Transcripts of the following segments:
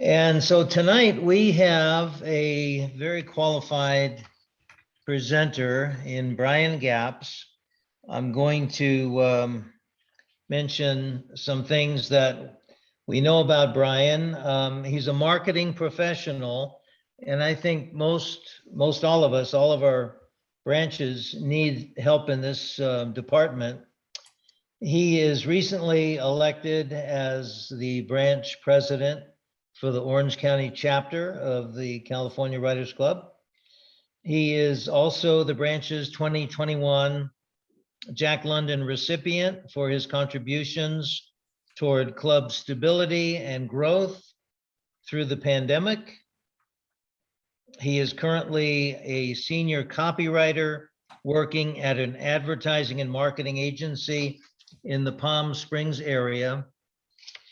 And so tonight we have a very qualified presenter in Brian Gaps. I'm going to mention some things that we know about Brian. He's a marketing professional, and I think most all of us, all of our branches need help in this department. He is recently elected as the branch president for the Orange County chapter of the California Writers Club. He is also the branch's 2021 Jack London recipient for his contributions toward club stability and growth through the pandemic. He is currently a senior copywriter working at an advertising and marketing agency in the Palm Springs area.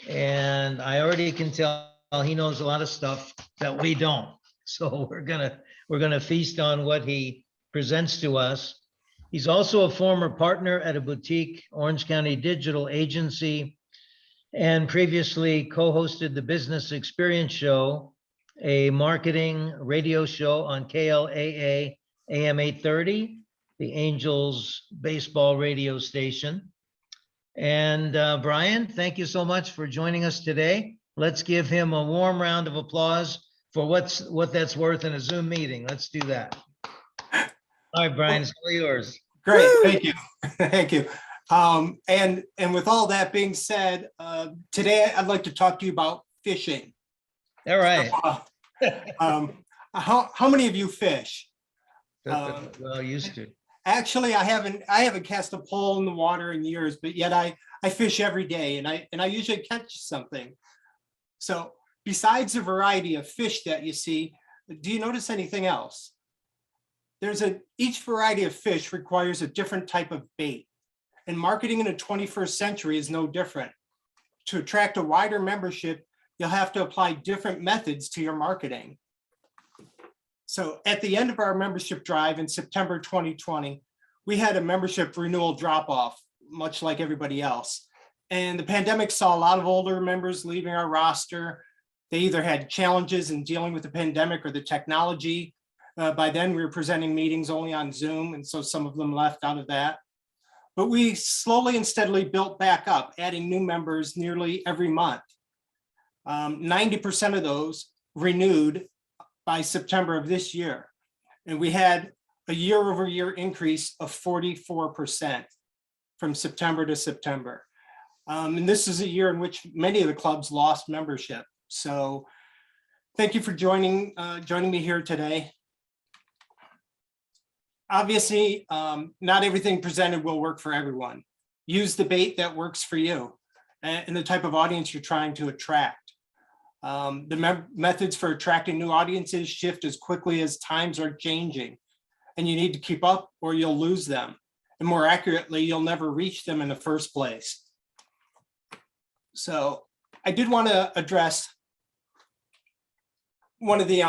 And I already can tell he knows a lot of stuff that we don't. So we're gonna feast on what he presents to us. He's also a former partner at a boutique Orange County digital agency and previously co-hosted the Business Experience Show, a marketing radio show on KLAA AM 830, the Angels baseball radio station. And Brian, thank you so much for joining us today. Let's give him a warm round of applause for what that's worth in a Zoom meeting. Let's do that. All right, Brian, it's all yours. Great, thank you, thank you. And with all that being said, today I'd like to talk to you about fishing. All right. How many of you fish? Well, used to. Actually, I haven't cast a pole in the water in years, but yet I fish every day, and I usually catch something. So besides the variety of fish that you see, do you notice anything else? Each variety of fish requires a different type of bait, and marketing in the 21st century is no different. To attract a wider membership, you'll have to apply different methods to your marketing. So at the end of our membership drive in September 2020, we had a membership renewal drop-off, much like everybody else. And the pandemic saw a lot of older members leaving our roster. They either had challenges in dealing with the pandemic or the technology. By then, we were presenting meetings only on Zoom, and so some of them left out of that. But we slowly and steadily built back up, adding new members nearly every month. 90% of those renewed by September of this year. And we had a year-over-year increase of 44% from September to September. And this is a year in which many of the clubs lost membership. So thank you for joining me here today. Obviously, not everything presented will work for everyone. Use the bait that works for you and the type of audience you're trying to attract. The methods for attracting new audiences shift as quickly as times are changing, and you need to keep up or you'll lose them. And more accurately, you'll never reach them in the first place. So I did want to address one of the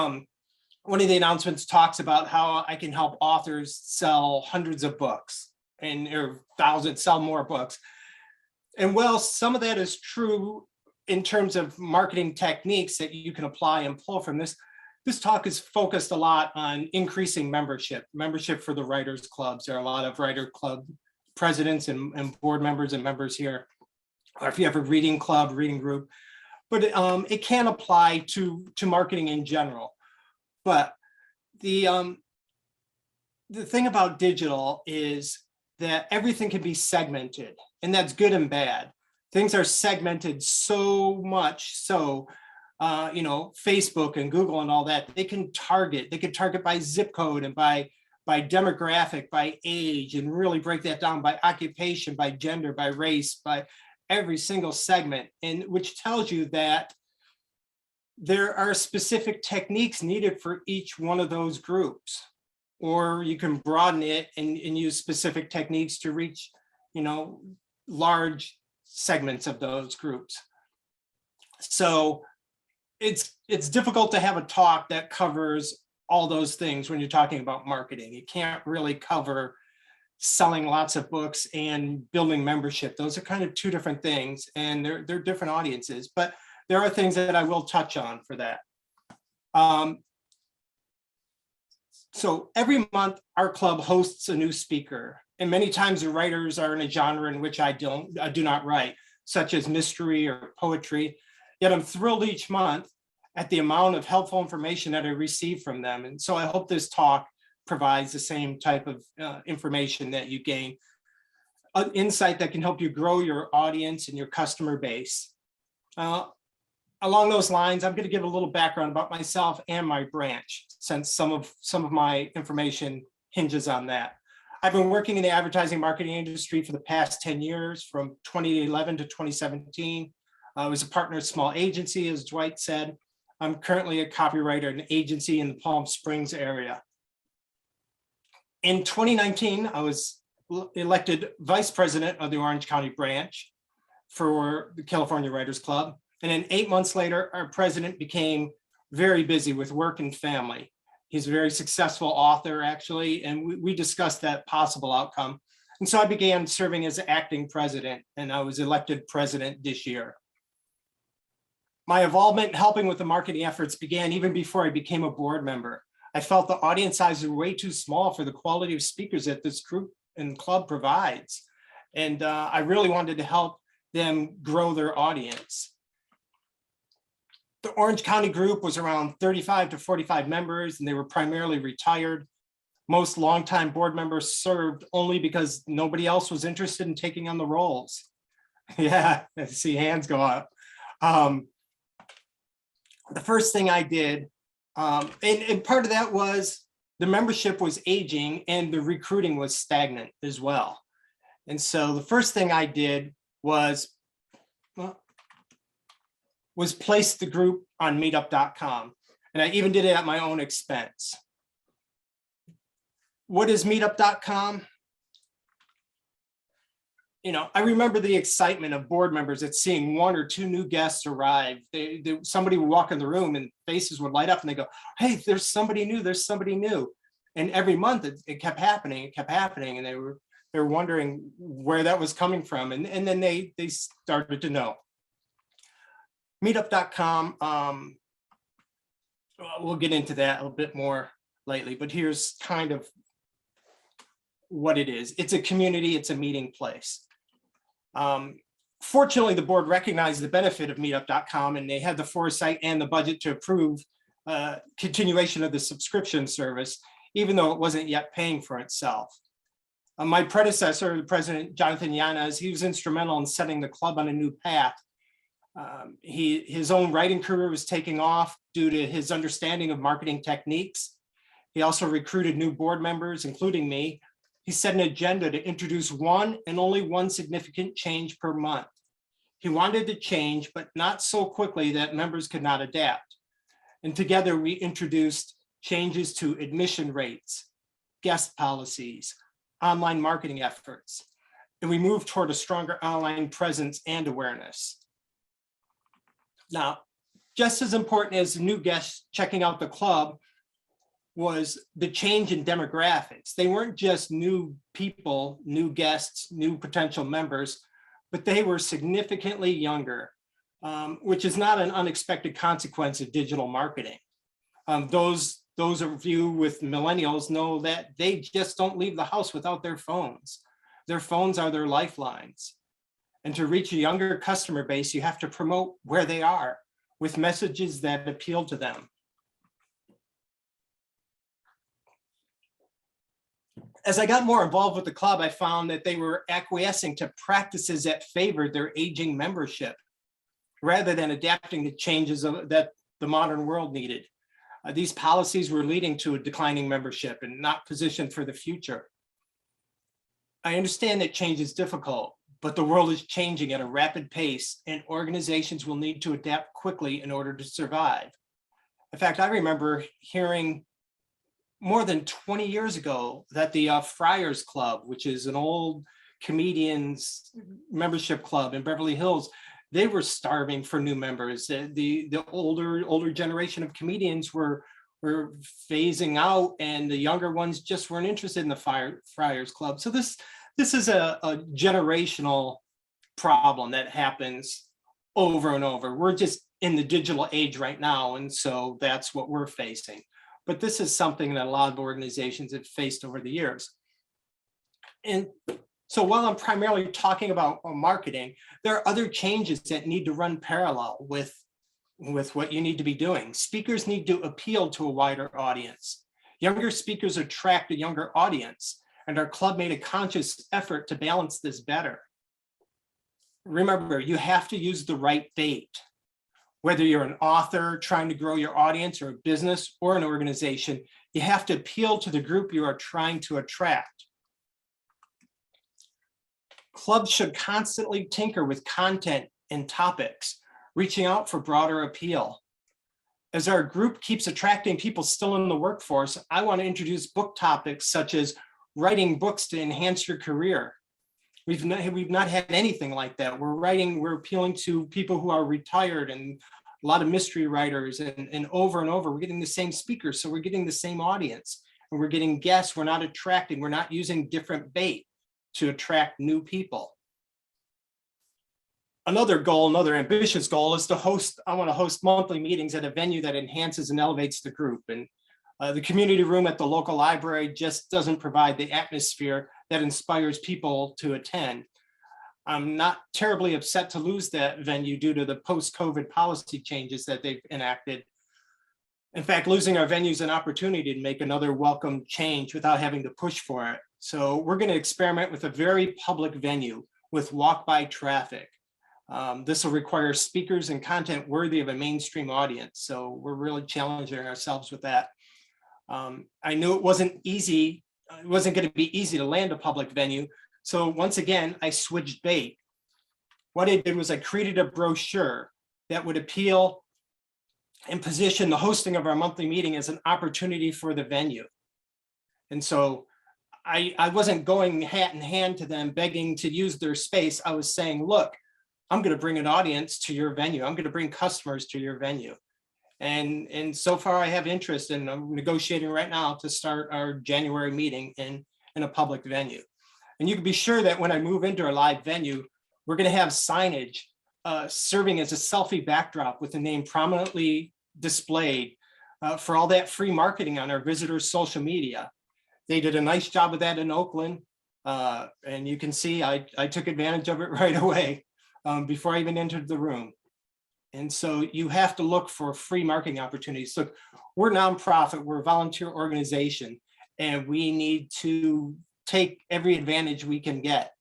announcements talks about how I can help authors sell hundreds of books or thousands, sell more books. And well, some of that is true in terms of marketing techniques that you can apply and pull from this. This talk is focused a lot on increasing membership for the writers clubs. There are a lot of writer club presidents and board members and members here. Or if you have a reading club, reading group, but it can apply to marketing in general. But the thing about digital is that everything can be segmented, and that's good and bad. Things are segmented so much so, Facebook and Google and all that, they can target by zip code and by demographic, by age, and really break that down by occupation, by gender, by race, by every single segment, and which tells you that there are specific techniques needed for each one of those groups, or you can broaden it and use specific techniques to reach, large segments of those groups. So it's difficult to have a talk that covers all those things when you're talking about marketing. You can't really cover selling lots of books and building membership. Those are kind of two different things, and they're different audiences, but there are things that I will touch on for that. So every month, our club hosts a new speaker, and many times the writers are in a genre in which I do not write, such as mystery or poetry. Yet I'm thrilled each month at the amount of helpful information that I receive from them. And so I hope this talk provides the same type of information that you gain, an insight that can help you grow your audience and your customer base. Along those lines, I'm going to give a little background about myself and my branch, since some of my information hinges on that. I've been working in the advertising marketing industry for the past 10 years, from 2011 to 2017. I was a partner at a small agency, as Dwight said. I'm currently a copywriter at an agency in the Palm Springs area. In 2019, I was elected vice president of the Orange County branch for the California Writers Club. And then 8 months later, our president became very busy with work and family. He's a very successful author, actually, and we discussed that possible outcome. And so I began serving as acting president, and I was elected president this year. My involvement in helping with the marketing efforts began even before I became a board member. I felt the audience sizes were way too small for the quality of speakers that this group and club provides. And I really wanted to help them grow their audience. The Orange County group was around 35 to 45 members, and they were primarily retired. Most longtime board members served only because nobody else was interested in taking on the roles. Yeah, I see hands go up. The first thing I did, and part of that was the membership was aging and the recruiting was stagnant as well. And so the first thing I did was place the group on meetup.com. And I even did it at my own expense. What is meetup.com? You know, I remember the excitement of board members at seeing 1 or 2 new guests arrive. Somebody would walk in the room and faces would light up and they go, hey, there's somebody new, there's somebody new. And every month it kept happening, and they were wondering where that was coming from. And then they started to know. Meetup.com, we'll get into that a little bit more lately, but here's kind of what it is. It's a community, it's a meeting place. Fortunately, the board recognized the benefit of Meetup.com, and they had the foresight and the budget to approve continuation of the subscription service, even though it wasn't yet paying for itself. My predecessor, the president, Jonathan Yanez, he was instrumental in setting the club on a new path. His own writing career was taking off due to his understanding of marketing techniques. He also recruited new board members, including me. He set an agenda to introduce one and only one significant change per month. He wanted to change, but not so quickly that members could not adapt. And together we introduced changes to admission rates, guest policies, online marketing efforts, and we moved toward a stronger online presence and awareness. Now, just as important as new guests checking out the club was the change in demographics. They weren't just new people, new guests, new potential members, but they were significantly younger, which is not an unexpected consequence of digital marketing. Those of you with millennials know that they just don't leave the house without their phones. Their phones are their lifelines. And to reach a younger customer base, you have to promote where they are with messages that appeal to them. As I got more involved with the club, I found that they were acquiescing to practices that favored their aging membership, rather than adapting to changes that the modern world needed. These policies were leading to a declining membership and not positioned for the future. I understand that change is difficult, but the world is changing at a rapid pace, and organizations will need to adapt quickly in order to survive. In fact, I remember hearing more than 20 years ago that the Friars Club, which is an old comedians membership club in Beverly Hills, they were starving for new members. The older generation of comedians were phasing out, and the younger ones just weren't interested in the Friars Club. So this is a generational problem that happens over and over. We're just in the digital age right now, and so that's what we're facing. But this is something that a lot of organizations have faced over the years. And so while I'm primarily talking about marketing, there are other changes that need to run parallel with what you need to be doing. Speakers need to appeal to a wider audience. Younger speakers attract a younger audience, and our club made a conscious effort to balance this better. Remember, you have to use the right bait. Whether you're an author trying to grow your audience, or a business, or an organization, you have to appeal to the group you are trying to attract. Clubs should constantly tinker with content and topics, reaching out for broader appeal. As our group keeps attracting people still in the workforce, I want to introduce book topics such as writing books to enhance your career. We've not had anything like that. We're appealing to people who are retired, and a lot of mystery writers, and over, we're getting the same speakers. So we're getting the same audience, and we're getting guests. We're not using different bait to attract new people. Another ambitious goal is I want to host monthly meetings at a venue that enhances and elevates the group. And the community room at the local library just doesn't provide the atmosphere that inspires people to attend. I'm not terribly upset to lose that venue due to the post-COVID policy changes that they've enacted. In fact, losing our venue is an opportunity to make another welcome change without having to push for it. So we're going to experiment with a very public venue with walk-by traffic. This will require speakers and content worthy of a mainstream audience. So we're really challenging ourselves with that. I knew it wasn't easy. It wasn't going to be easy to land a public venue. So once again, I switched bait. What I did was I created a brochure that would appeal and position the hosting of our monthly meeting as an opportunity for the venue. And so I wasn't going hat in hand to them begging to use their space. I was saying, look, I'm going to bring an audience to your venue. I'm going to bring customers to your venue. And so far I have interest, and I'm negotiating right now to start our January meeting in a public venue. And you can be sure that when I move into our live venue, we're going to have signage serving as a selfie backdrop with the name prominently displayed for all that free marketing on our visitors' social media. They did a nice job of that in Oakland. And you can see I took advantage of it right away before I even entered the room. And so you have to look for free marketing opportunities. Look, we're nonprofit, we're a volunteer organization, and we need to take every advantage we can get.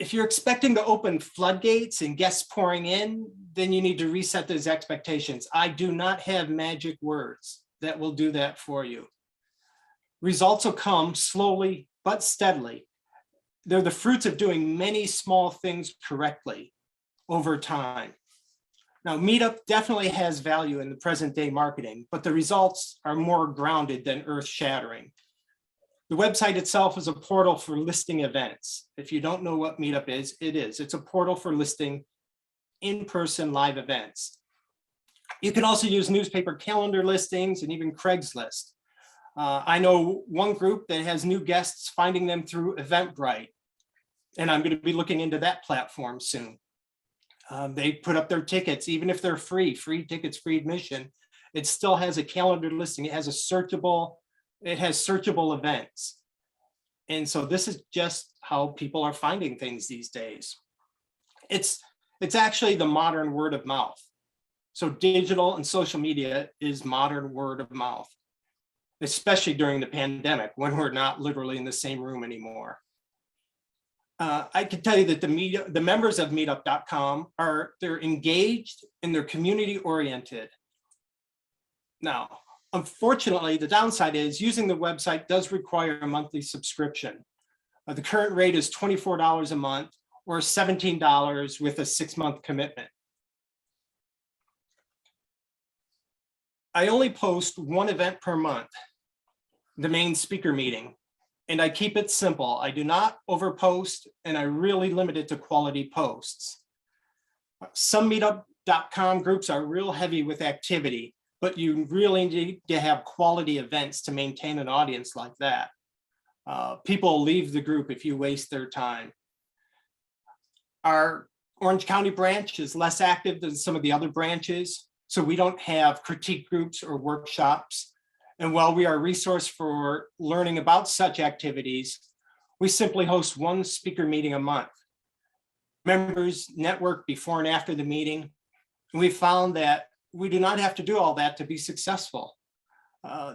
If you're expecting to open floodgates and guests pouring in, then you need to reset those expectations. I do not have magic words that will do that for you. Results will come slowly but steadily. They're the fruits of doing many small things correctly over time. Now, Meetup definitely has value in the present day marketing, but the results are more grounded than earth-shattering. The website itself is a portal for listing events. If you don't know what Meetup is, it is. It's a portal for listing in-person live events. You can also use newspaper calendar listings and even Craigslist. I know one group that has new guests finding them through Eventbrite, and I'm going to be looking into that platform soon. They put up their tickets, even if they're free tickets, free admission. It still has a calendar listing. It has searchable events. And so this is just how people are finding things these days. It's actually the modern word of mouth. So digital and social media is modern word of mouth, especially during the pandemic when we're not literally in the same room anymore. I can tell you that the members of meetup.com they're engaged and they're community oriented. Now, unfortunately, the downside is using the website does require a monthly subscription. The current rate is $24 a month or $17 with a 6-month commitment. I only post one event per month, the main speaker meeting, and I keep it simple. I do not overpost, and I really limit it to quality posts. Some meetup.com groups are real heavy with activity, but you really need to have quality events to maintain an audience like that. People leave the group if you waste their time. Our Orange County branch is less active than some of the other branches, so we don't have critique groups or workshops. And while we are a resource for learning about such activities, we simply host one speaker meeting a month. Members network before and after the meeting. And we found that we do not have to do all that to be successful.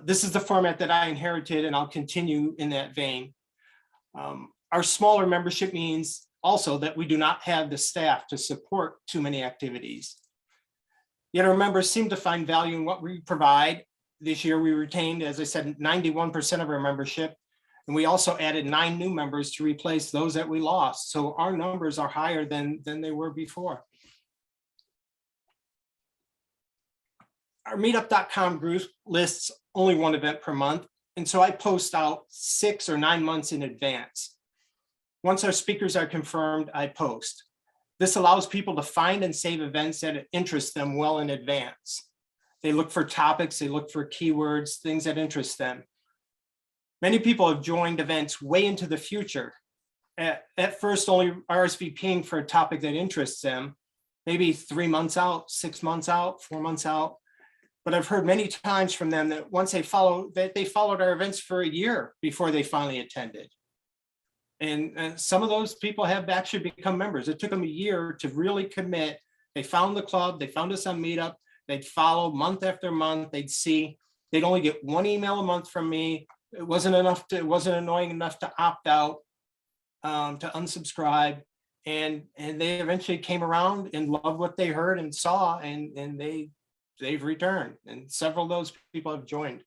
This is the format that I inherited, and I'll continue in that vein. Our smaller membership means also that we do not have the staff to support too many activities. Yet our members seem to find value in what we provide. This year we retained, as I said, 91% of our membership, and we also added 9 new members to replace those that we lost. So our numbers are higher than they were before. Our meetup.com group lists only one event per month, and so I post out 6 or 9 months in advance. Once our speakers are confirmed, I post. This allows people to find and save events that interest them well in advance. They look for topics, they look for keywords, things that interest them. Many people have joined events way into the future. At first, only RSVPing for a topic that interests them, maybe 3 months out, 6 months out, 4 months out. But I've heard many times from them that once they followed our events for a year before they finally attended. And some of those people have actually become members. It took them a year to really commit. They found the club, they found us on Meetup, they'd follow month after month, they'd see, they'd only get 1 email a month from me. It wasn't annoying enough to opt out, to unsubscribe. And they eventually came around and loved what they heard and saw, and they've returned, and several of those people have joined.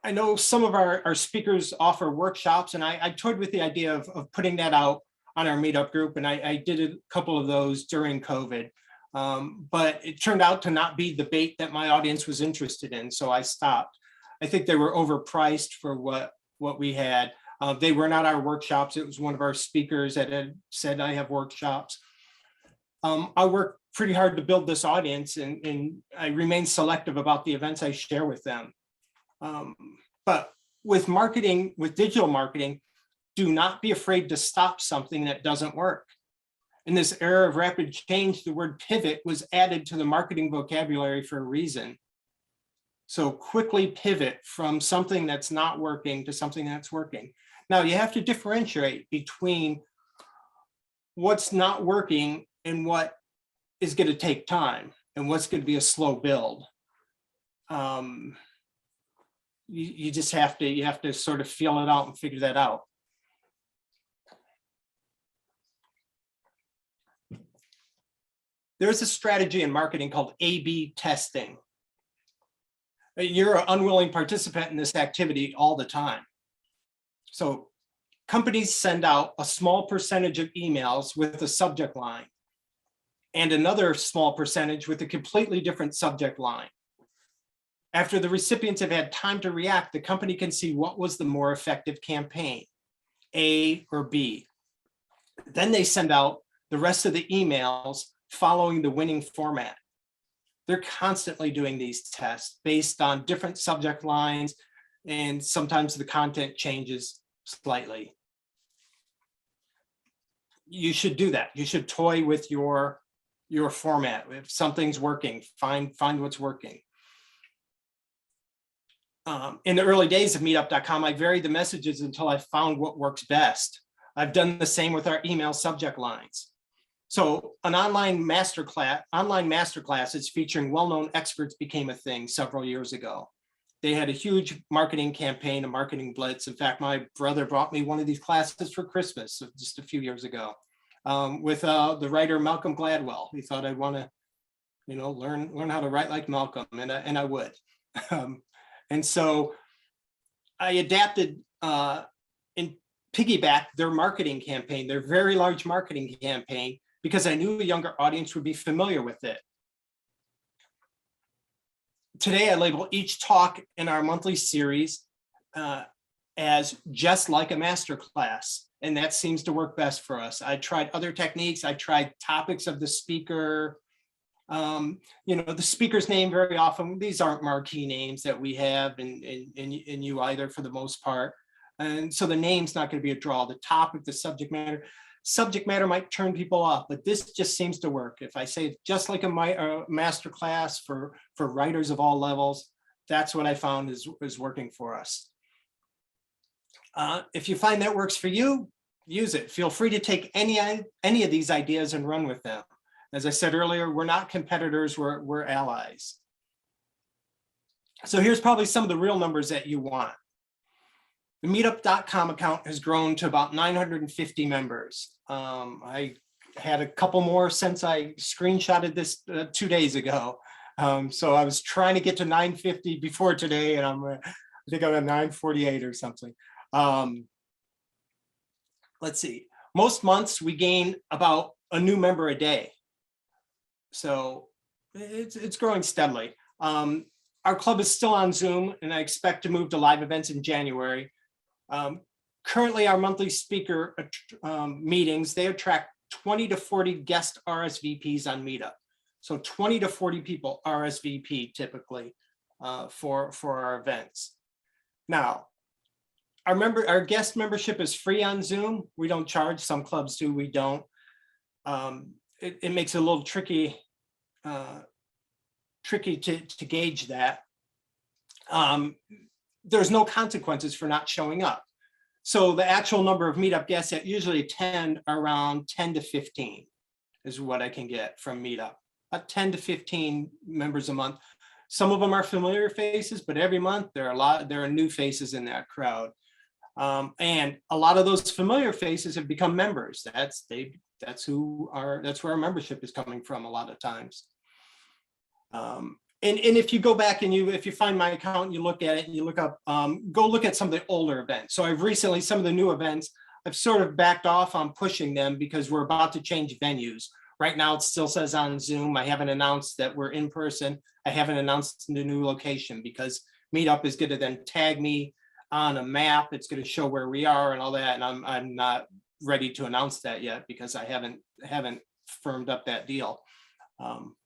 I know some of our speakers offer workshops, and I toyed with the idea of putting that out on our Meetup group, and I did a couple of those during COVID. But it turned out to not be the bait that my audience was interested in, so I stopped. I think they were overpriced for what we had. They were not our workshops. It was one of our speakers that had said, I have workshops. I work pretty hard to build this audience, and I remain selective about the events I share with them. But with marketing, with digital marketing, do not be afraid to stop something that doesn't work. In this era of rapid change, the word pivot was added to the marketing vocabulary for a reason. So quickly pivot from something that's not working to something that's working. Now you have to differentiate between what's not working and what is going to take time and what's going to be a slow build. You just have to sort of feel it out and figure that out. There's a strategy in marketing called A/B testing. You're an unwilling participant in this activity all the time. So companies send out a small percentage of emails with a subject line and another small percentage with a completely different subject line. After the recipients have had time to react, the company can see what was the more effective campaign, A or B. Then they send out the rest of the emails following the winning format. They're constantly doing these tests based on different subject lines, and sometimes the content changes slightly. You should do that. You should toy with your format. If something's working, find what's working. In the early days of meetup.com, I varied the messages until I found what works best. I've done the same with our email subject lines. So an online masterclasses featuring well-known experts became a thing several years ago. They had a huge marketing campaign, a marketing blitz. In fact, my brother brought me one of these classes for Christmas just a few years ago with the writer Malcolm Gladwell. He thought I'd want to, learn how to write like Malcolm, and I would. And so I adapted and piggybacked their marketing campaign, their very large marketing campaign, because I knew a younger audience would be familiar with it. Today, I label each talk in our monthly series as just like a masterclass, and that seems to work best for us. I tried other techniques. I tried topics of the speaker. The speaker's name very often, these aren't marquee names that we have in you either for the most part. And so the name's not going to be a draw. The topic, the subject matter might turn people off, but this just seems to work. If I say just like a master class for writers of all levels, that's what I found is working for us. If you find that works for you, use it. Feel free to take any of these ideas and run with them. As I said earlier, we're not competitors, we're allies. So here's probably some of the real numbers that you want. The meetup.com account has grown to about 950 members. I had a couple more since I screenshotted this 2 days ago. So I was trying to get to 950 before today, and I think I'm at 948 or something. Let's see. Most months we gain about a new member a day. So it's growing steadily. Our club is still on Zoom, and I expect to move to live events in January. Currently, our monthly speaker meetings, they attract 20 to 40 guest RSVPs on Meetup. So 20 to 40 people RSVP typically for our events. Now, our guest membership is free on Zoom. We don't charge. Some clubs do, we don't. It makes it a little tricky to gauge that. There's no consequences for not showing up. So the actual number of Meetup guests that usually attend are around 10 to 15 is what I can get from Meetup. 10 to 15 members a month. Some of them are familiar faces, but every month there are new faces in that crowd. And a lot of those familiar faces have become members. That's where our membership is coming from a lot of times. And if you go back and if you find my account and you look at it and you look up, go look at some of the older events. So I've recently, some of the new events, I've sort of backed off on pushing them because we're about to change venues. Right now, it still says on Zoom. I haven't announced that we're in person. I haven't announced the new location because Meetup is going to then tag me on a map. It's going to show where we are and all that. And I'm not ready to announce that yet because I haven't firmed up that deal.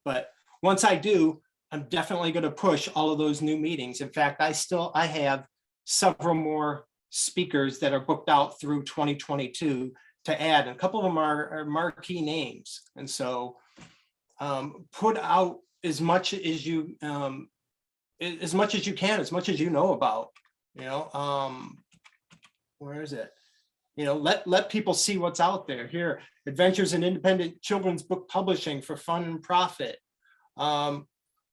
But once I do, I'm definitely going to push all of those new meetings. In fact, I have several more speakers that are booked out through 2022 to add. And a couple of them are marquee names. And so put out as much as you can, as much as you know about, where is it? Let people see what's out there. Here, Adventures in Independent Children's Book Publishing for Fun and Profit.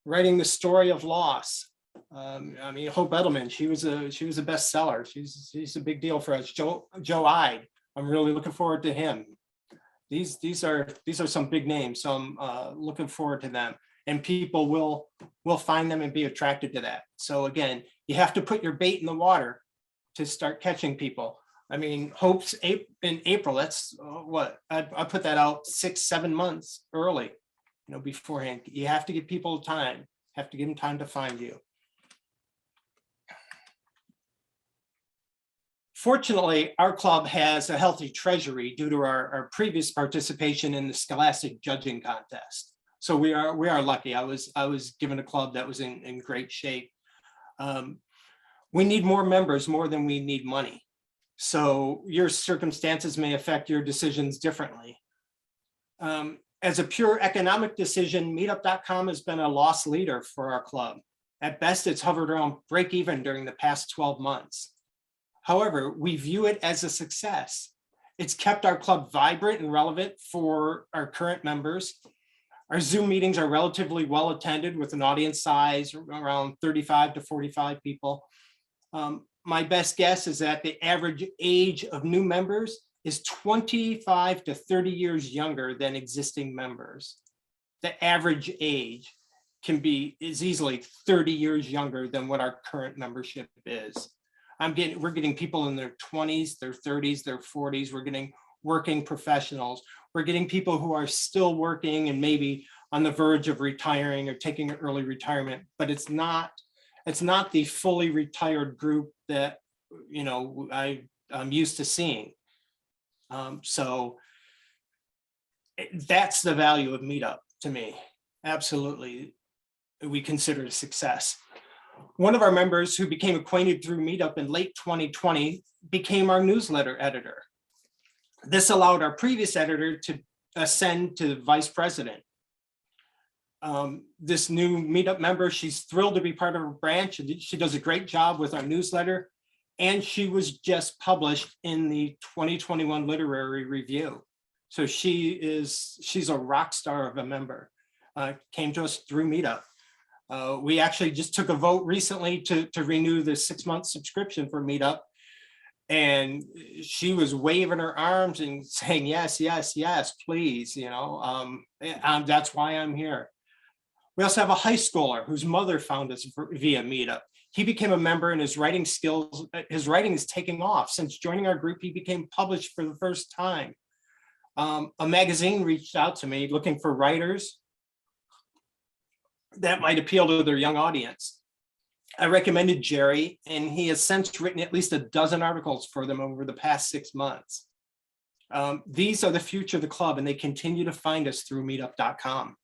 Writing the Story of Loss. Hope Edelman, she was a bestseller. She's a big deal for us. Joe Ide, I'm really looking forward to him. These are some big names, so I'm looking forward to them. And people will find them and be attracted to that. So again, you have to put your bait in the water to start catching people. Hope's in April. That's what I put that out 6-7 months early. Beforehand. You have to give people time, have to give them time to find you. Fortunately, our club has a healthy treasury due to our previous participation in the Scholastic Judging Contest. So we are lucky. I was given a club that was in great shape. We need more members more than we need money. So your circumstances may affect your decisions differently. As a pure economic decision, Meetup.com has been a loss leader for our club. At best, it's hovered around break even during the past 12 months. However, we view it as a success. It's kept our club vibrant and relevant for our current members. Our Zoom meetings are relatively well attended with an audience size around 35 to 45 people. My best guess is that the average age of new members is 25 to 30 years younger than existing members. The average age is easily 30 years younger than what our current membership is. We're getting people in their 20s, their 30s, their 40s. We're getting working professionals. We're getting people who are still working and maybe on the verge of retiring or taking an early retirement, but it's not the fully retired group that I'm used to seeing. So that's the value of Meetup to me. Absolutely, we consider it a success. One of our members who became acquainted through Meetup in late 2020 became our newsletter editor. This allowed our previous editor to ascend to vice president. This new Meetup member, she's thrilled to be part of our branch. She does a great job with our newsletter, and she was just published in the 2021 Literary Review. So she's a rock star of a member. Came to us through Meetup. We actually just took a vote recently to renew the 6-month subscription for Meetup. And she was waving her arms and saying, yes, yes, yes, please, you know, that's why I'm here. We also have a high schooler whose mother found us via Meetup. He became a member, and his writing is taking off. Since joining our group, he became published for the first time. A magazine reached out to me looking for writers that might appeal to their young audience. I recommended Jerry, and he has since written at least a dozen articles for them over the past 6 months. These are the future of the club, and they continue to find us through meetup.com.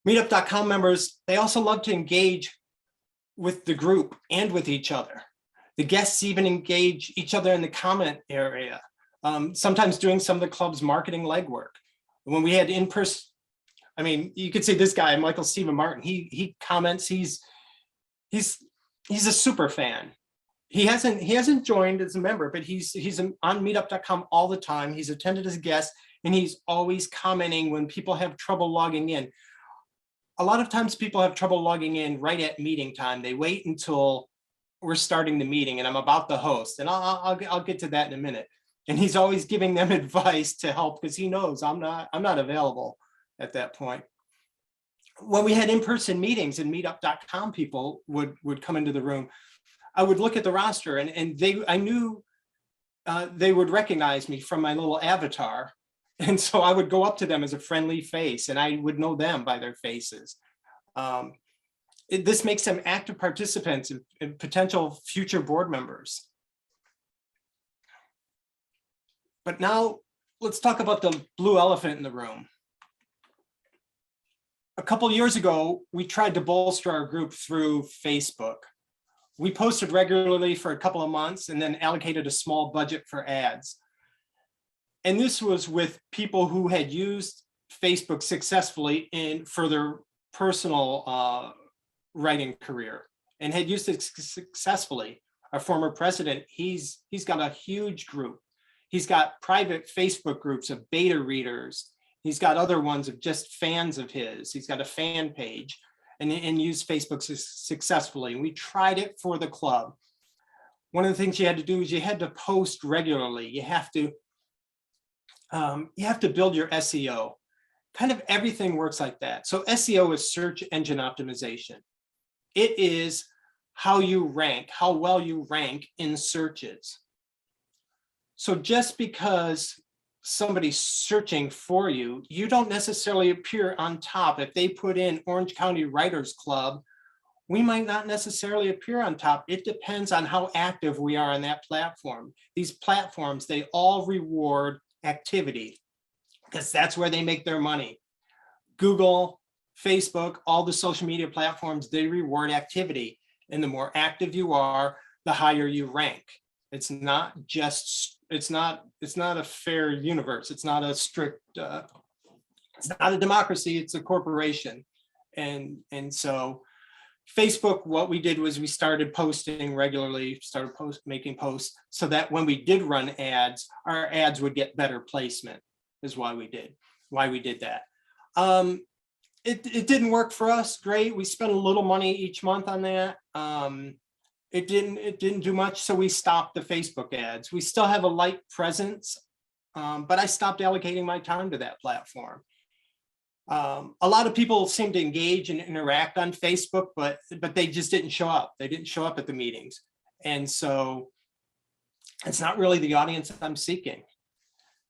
Meetup.com members, they also love to engage with the group and with each other. The guests even engage each other in the comment area, sometimes doing some of the club's marketing legwork. When we had in-person, I mean, you could see this guy, Michael Stephen Martin, he comments, he's a super fan. He hasn't joined as a member, but he's on meetup.com all the time. He's attended as a guest, and he's always commenting when people have trouble logging in. A lot of times people have trouble logging in right at meeting time. They wait until we're starting the meeting and I'm about to host, and I'll get to that in a minute. And he's always giving them advice to help because he knows I'm not available at that point. When we had in-person meetings and meetup.com people would come into the room, I would look at the roster, and I knew they would recognize me from my little avatar. And so I would go up to them as a friendly face, and I would know them by their faces. This makes them active participants and potential future board members. But now let's talk about the blue elephant in the room. A couple years ago, we tried to bolster our group through Facebook. We posted regularly for a couple of months and then allocated a small budget for ads. And this was with people who had used Facebook successfully for their personal writing career and had used it successfully. Our former president, he's got a huge group. He's got private Facebook groups of beta readers. He's got other ones of just fans of his. He's got a fan page and used Facebook successfully. We tried it for the club. One of the things you had to do is you had to post regularly. You have to build your SEO. Kind of everything works like that. So SEO is search engine optimization. It is how you rank, how well you rank in searches. So just because somebody's searching for you, you don't necessarily appear on top. If they put in Orange County Writers Club, we might not necessarily appear on top. It depends on how active we are on that platform. These platforms, they all reward activity because that's where they make their money. Google, Facebook, all the social media platforms, they reward activity. And the more active you are, the higher you rank. It's not a fair universe. It's not a strict, it's not a democracy, it's a corporation. And so Facebook, what we did was we started posting regularly, making posts so that when we did run ads, our ads would get better placement is why we did that. It didn't work for us. Great. We spent a little money each month on that. It didn't do much. So we stopped the Facebook ads. We still have a light presence, but I stopped allocating my time to that platform. A lot of people seem to engage and interact on Facebook, but they just didn't show up. They didn't show up at the meetings. And so it's not really the audience that I'm seeking.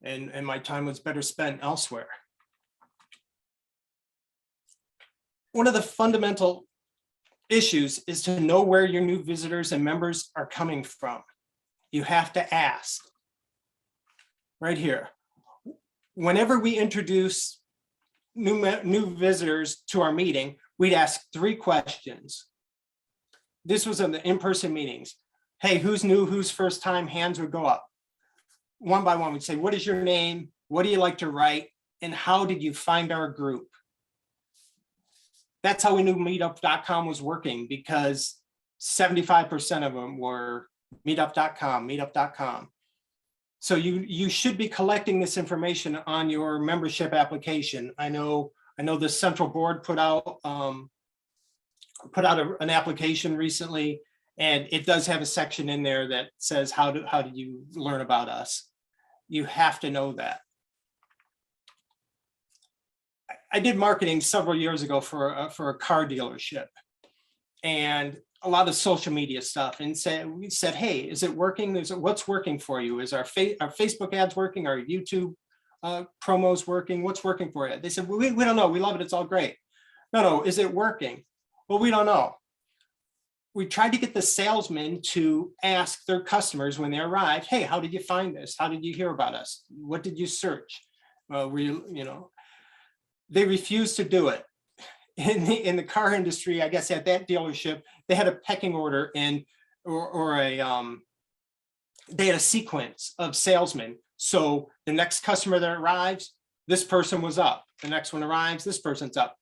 And my time was better spent elsewhere. One of the fundamental issues is to know where your new visitors and members are coming from. You have to ask. Right here. Whenever we introduce new visitors to our meeting, we'd ask 3 questions. This was in the in-person meetings. Hey, who's new? Who's first time? Hands would go up. One by one, we'd say, what is your name? What do you like to write? And how did you find our group? That's how we knew meetup.com was working, because 75% of them were meetup.com, meetup.com. So you should be collecting this information on your membership application. I know the central board put out an application recently, and it does have a section in there that says how do you learn about us. You have to know that. I did marketing several years ago for a car dealership, and a lot of social media stuff, and we said, hey, is it working? What's working for you? Is our Facebook ads working? Our YouTube promos working? What's working for you? They said, we don't know. We love it. It's all great. No, is it working? Well, we don't know. We tried to get the salesmen to ask their customers when they arrived, hey, how did you find this? How did you hear about us? What did you search? They refused to do it. In the car industry, I guess at that dealership, they had a pecking order they had a sequence of salesmen. So the next customer that arrives, this person was up. The next one arrives, this person's up.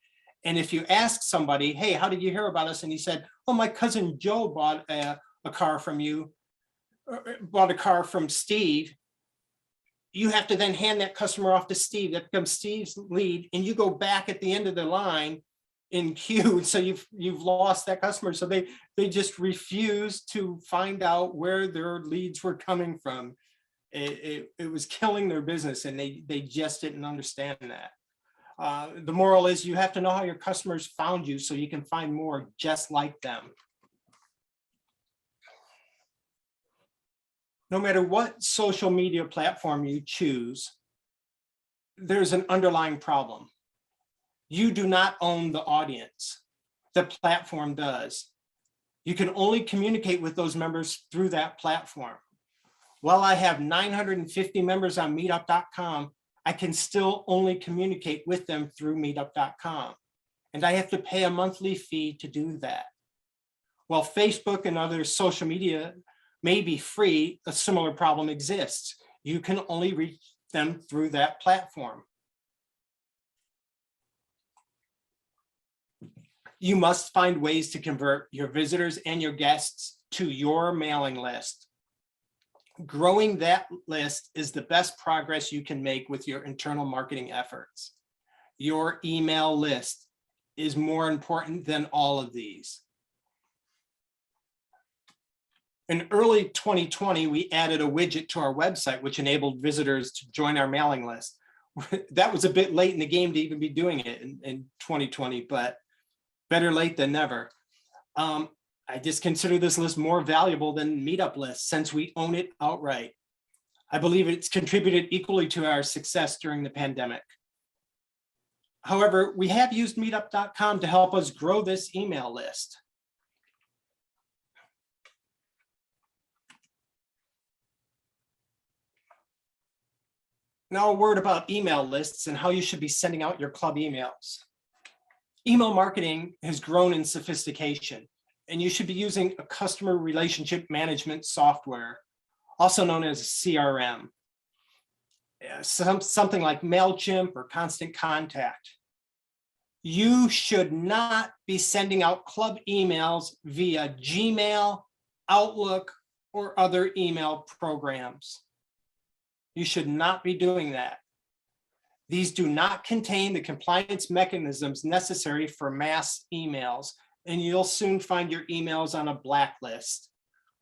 And if you ask somebody, hey, how did you hear about us? And he said, oh, my cousin Joe bought a car from you, bought a car from Steve. You have to then hand that customer off to Steve. That becomes Steve's lead. And you go back at the end of the line in queue. So you've lost that customer. So they just refuse to find out where their leads were coming from. It was killing their business, and they just didn't understand that. The moral is you have to know how your customers found you so you can find more just like them. No matter what social media platform you choose, there's an underlying problem. You do not own the audience. The platform does. You can only communicate with those members through that platform. While I have 950 members on meetup.com, I can still only communicate with them through meetup.com. And I have to pay a monthly fee to do that. While Facebook and other social media may be free, a similar problem exists. You can only reach them through that platform. You must find ways to convert your visitors and your guests to your mailing list. Growing that list is the best progress you can make with your internal marketing efforts. Your email list is more important than all of these. In early 2020, we added a widget to our website, which enabled visitors to join our mailing list. That was a bit late in the game to even be doing it in 2020, but better late than never. I just consider this list more valuable than Meetup lists since we own it outright. I believe it's contributed equally to our success during the pandemic. However, we have used meetup.com to help us grow this email list. Now a word about email lists and how you should be sending out your club emails. Email marketing has grown in sophistication, and you should be using a customer relationship management software, also known as a CRM. Something like MailChimp or Constant Contact. You should not be sending out club emails via Gmail, Outlook, or other email programs. You should not be doing that. These do not contain the compliance mechanisms necessary for mass emails, and you'll soon find your emails on a blacklist,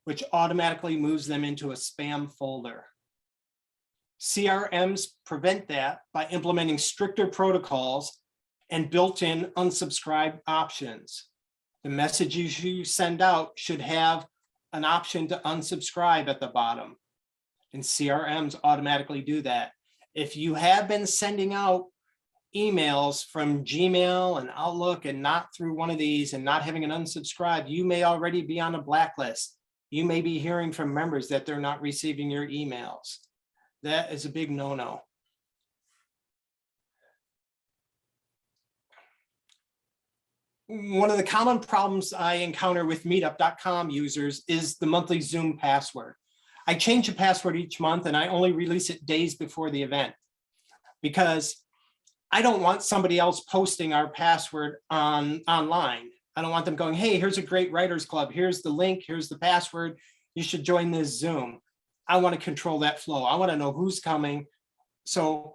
which automatically moves them into a spam folder. CRMs prevent that by implementing stricter protocols and built-in unsubscribe options. The messages you send out should have an option to unsubscribe at the bottom, and CRMs automatically do that. If you have been sending out emails from Gmail and Outlook and not through one of these and not having an unsubscribe, you may already be on a blacklist. You may be hearing from members that they're not receiving your emails. That is a big no-no. One of the common problems I encounter with meetup.com users is the monthly Zoom password. I change the password each month and I only release it days before the event because I don't want somebody else posting our password online. I don't want them going, hey, here's a great writers club. Here's the link. Here's the password. You should join this Zoom. I want to control that flow. I want to know who's coming. So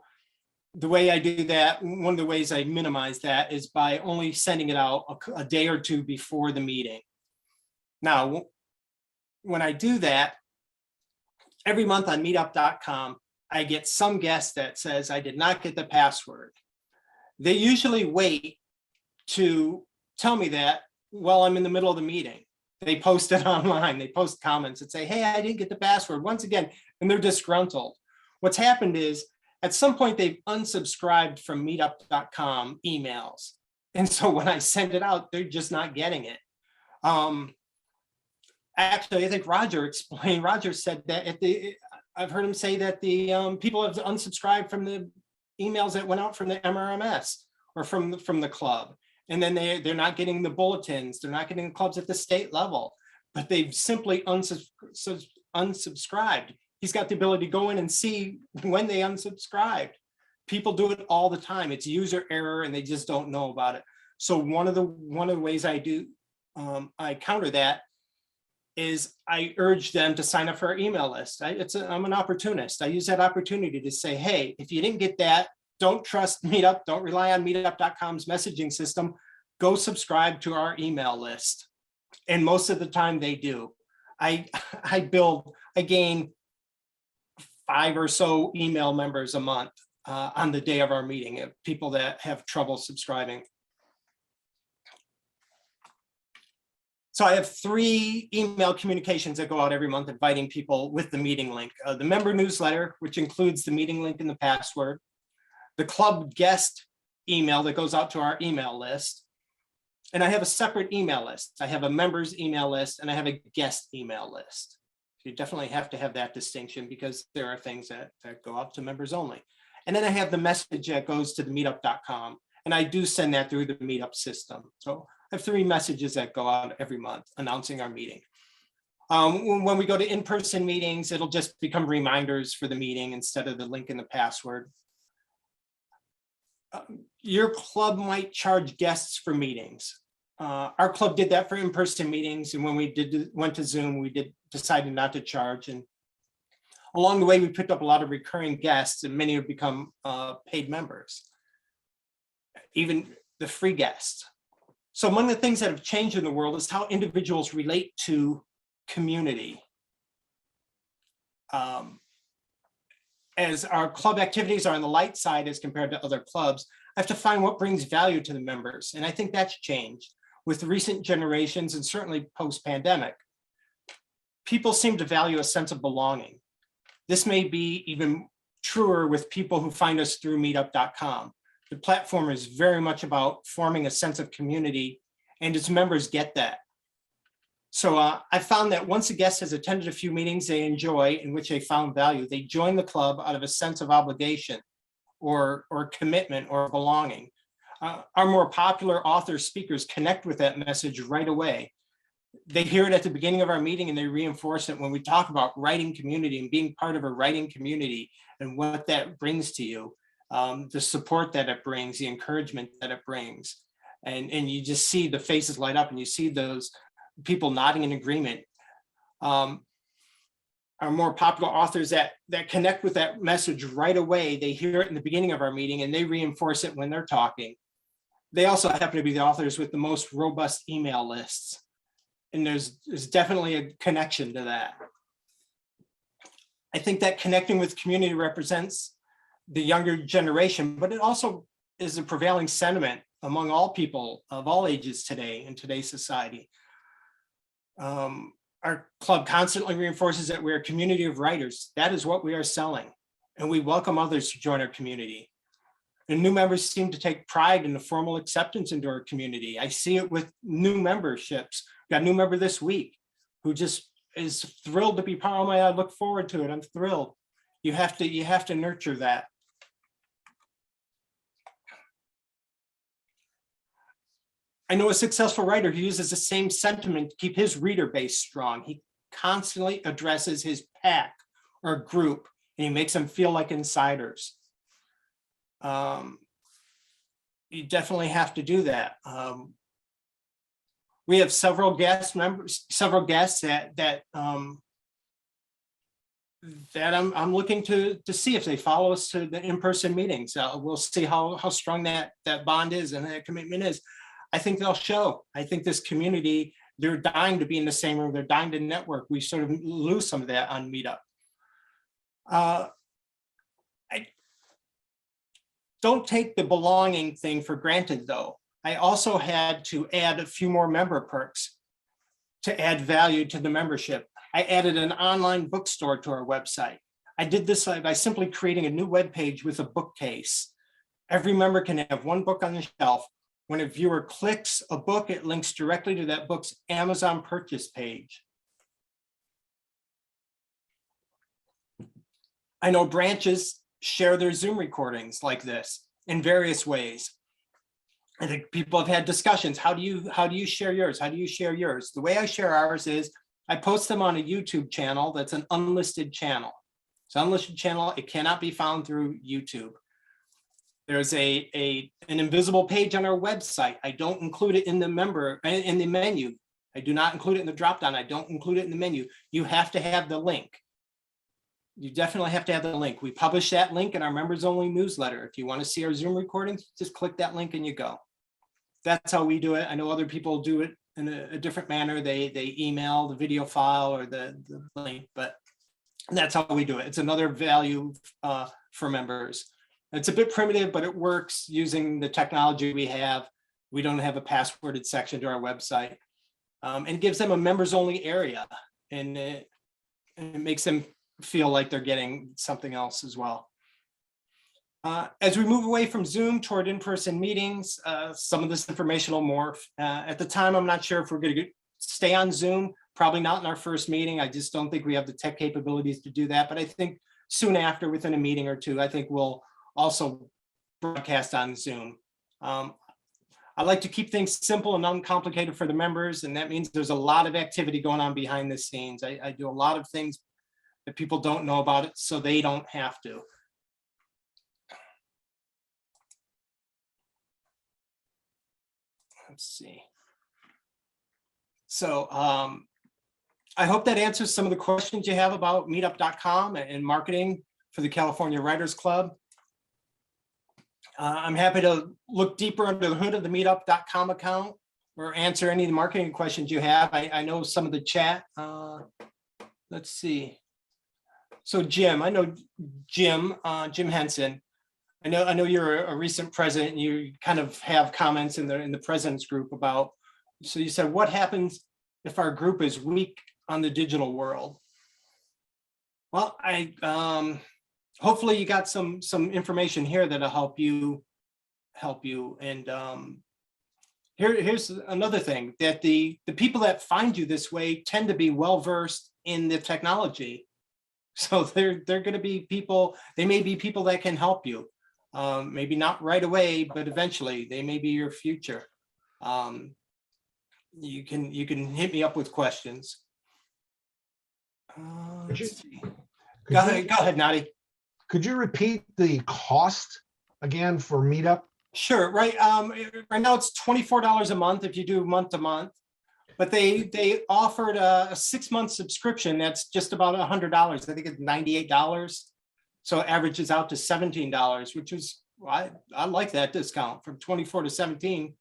the way I do that, one of the ways I minimize that is by only sending it out a day or two before the meeting. Now, when I do that, every month on meetup.com, I get some guest that says, I did not get the password. They usually wait to tell me that while I'm in the middle of the meeting. They post it online, they post comments and say, hey, I didn't get the password once again, and they're disgruntled. What's happened is at some point they've unsubscribed from meetup.com emails. And so when I send it out, they're just not getting it. Actually, I think Roger said that I've heard him say that the people have unsubscribed from the emails that went out from the MRMS or from the club. And then they're not getting the bulletins. They're not getting the clubs at the state level, but they've simply unsubscribed. He's got the ability to go in and see when they unsubscribed. People do it all the time. It's user error and they just don't know about it. So one of the ways I do, I counter that is I urge them to sign up for our email list. I'm an opportunist. I use that opportunity to say, hey, if you didn't get that, don't trust Meetup, don't rely on meetup.com's messaging system, go subscribe to our email list. And most of the time they do. I gain 5 or so email members a month on the day of our meeting of people that have trouble subscribing. So I have 3 email communications that go out every month inviting people with the meeting link. The member newsletter, which includes the meeting link and the password. The club guest email that goes out to our email list. And I have a separate email list. I have a members email list and I have a guest email list. You definitely have to have that distinction because there are things that go out to members only. And then I have the message that goes to the meetup.com. And I do send that through the Meetup system. So I have 3 messages that go out every month announcing our meeting. When we go to in-person meetings, it'll just become reminders for the meeting instead of the link and the password. Your club might charge guests for meetings. Our club did that for in-person meetings. And when we went to Zoom, we decided not to charge. And along the way, we picked up a lot of recurring guests and many have become paid members, even the free guests. So among the things that have changed in the world is how individuals relate to community. As our club activities are on the light side as compared to other clubs, I have to find what brings value to the members. And I think that's changed with recent generations and certainly post-pandemic. People seem to value a sense of belonging. This may be even truer with people who find us through meetup.com. The platform is very much about forming a sense of community and its members get that. So I found that once a guest has attended a few meetings they enjoy in which they found value, they join the club out of a sense of obligation or commitment or belonging. Our more popular author speakers connect with that message right away. They hear it at the beginning of our meeting and they reinforce it when we talk about writing community and being part of a writing community and what that brings to you, the support that it brings, the encouragement that it brings. And you just see the faces light up and you see those people nodding in agreement. Our more popular authors that connect with that message right away, they hear it in the beginning of our meeting and they reinforce it when they're talking. They also happen to be the authors with the most robust email lists. And there's definitely a connection to that. I think that connecting with community represents the younger generation, but it also is a prevailing sentiment among all people of all ages today in today's society. Our club constantly reinforces that we're a community of writers. That is what we are selling. And we welcome others to join our community. And new members seem to take pride in the formal acceptance into our community. I see it with new memberships. Got a new member this week who just is thrilled to be part of my, I look forward to it. I'm thrilled. You have to nurture that. I know a successful writer who uses the same sentiment to keep his reader base strong. He constantly addresses his pack or group, and he makes them feel like insiders. You definitely have to do that. We have several guests that I'm looking to see if they follow us to the in-person meetings. We'll see how strong that bond is and that commitment is. I think they'll show. I think this community, they're dying to be in the same room. They're dying to network. We sort of lose some of that on Meetup. I don't take the belonging thing for granted, though. I also had to add a few more member perks to add value to the membership. I added an online bookstore to our website. I did this by simply creating a new web page with a bookcase. Every member can have one book on the shelf. When a viewer clicks a book, it links directly to that book's Amazon purchase page. I know branches share their Zoom recordings like this in various ways. I think people have had discussions. How do you share yours? How do you share yours? The way I share ours is I post them on a YouTube channel that's an unlisted channel. It's an unlisted channel. It cannot be found through YouTube. There's an invisible page on our website. I don't include it in the menu. I do not include it in the dropdown. I don't include it in the menu. You have to have the link. You definitely have to have the link. We publish that link in our members only newsletter. If you want to see our Zoom recordings, just click that link and you go. That's how we do it. I know other people do it in a different manner. They email the video file or the link, but that's how we do it. It's another value for members. It's a bit primitive, but it works using the technology we have. We don't have a passworded section to our website, and gives them a members only area, and it makes them feel like they're getting something else as well. As we move away from Zoom toward in-person meetings, some of this information will morph. At the time, I'm not sure if we're going to stay on Zoom, probably not in our first meeting. I just don't think we have the tech capabilities to do that. But I think soon after, within a meeting or two, I think we'll also broadcast on Zoom. I like to keep things simple and uncomplicated for the members, and that means there's a lot of activity going on behind the scenes. I do a lot of things that people don't know about it, so they don't have to. Let's see. So I hope that answers some of the questions you have about meetup.com and marketing for the California Writers Club. I'm happy to look deeper under the hood of the meetup.com account or answer any of the marketing questions you have. I know some of the chat. Let's see. So Jim, I know Jim Henson. I know you're a recent president, and you kind of have comments in the president's group about, so you said, what happens if our group is weak on the digital world? Well, hopefully you got some information here that'll help you. And here's another thing, that the people that find you this way tend to be well-versed in the technology. So they're going to be people, they may be people that can help you. Maybe not right away, but eventually they may be your future. You can hit me up with questions. Let's see. Go ahead, Nadi. Could you repeat the cost again for Meetup? Sure. Right. Right now it's $24 a month if you do month to month, but they offered a 6-month subscription that's just about $100. I think it's $98. So it averages out to $17, which is, I like that discount from 24 to 17.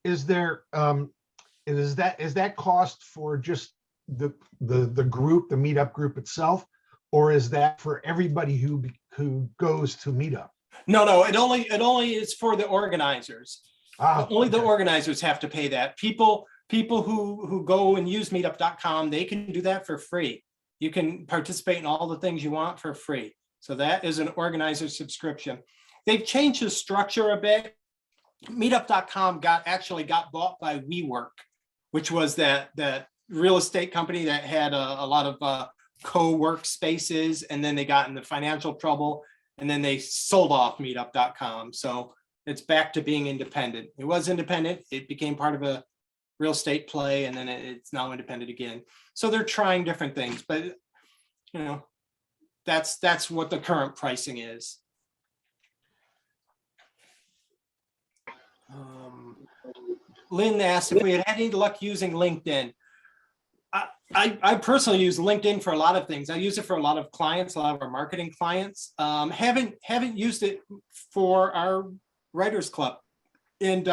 Is there is that cost for just the group, the Meetup group itself, or is that for everybody who goes to Meetup? No, it only is for the organizers. Only the organizers have to pay that. People who go and use meetup.com, they can do that for free. You can participate in all the things you want for free. So that is an organizer subscription. They've changed the structure a bit. Meetup.com actually got bought by WeWork, which was that real estate company that had a lot of co-work spaces, and then they got into financial trouble, and then they sold off Meetup.com. So It's back to being independent. It was independent. It became part of a real estate play, and then it's now independent again. So they're trying different things, but you know, that's what the current pricing is. Lynn asked if we had any luck using LinkedIn. I personally use LinkedIn for a lot of things. I use it for a lot of clients, a lot of our marketing clients. Haven't used it for our writers club, and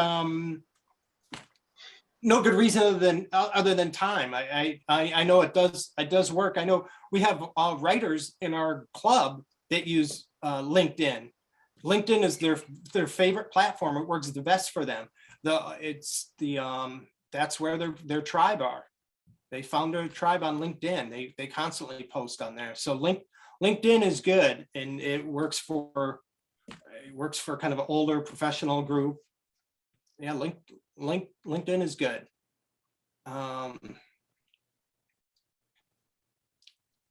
no good reason other than time. I know it does work. I know we have writers in our club that use LinkedIn. LinkedIn is their favorite platform. It works the best for them. That's where their tribe are. They found their tribe on LinkedIn. They constantly post on there. So LinkedIn is good, and it works for kind of an older professional group. Yeah, LinkedIn is good.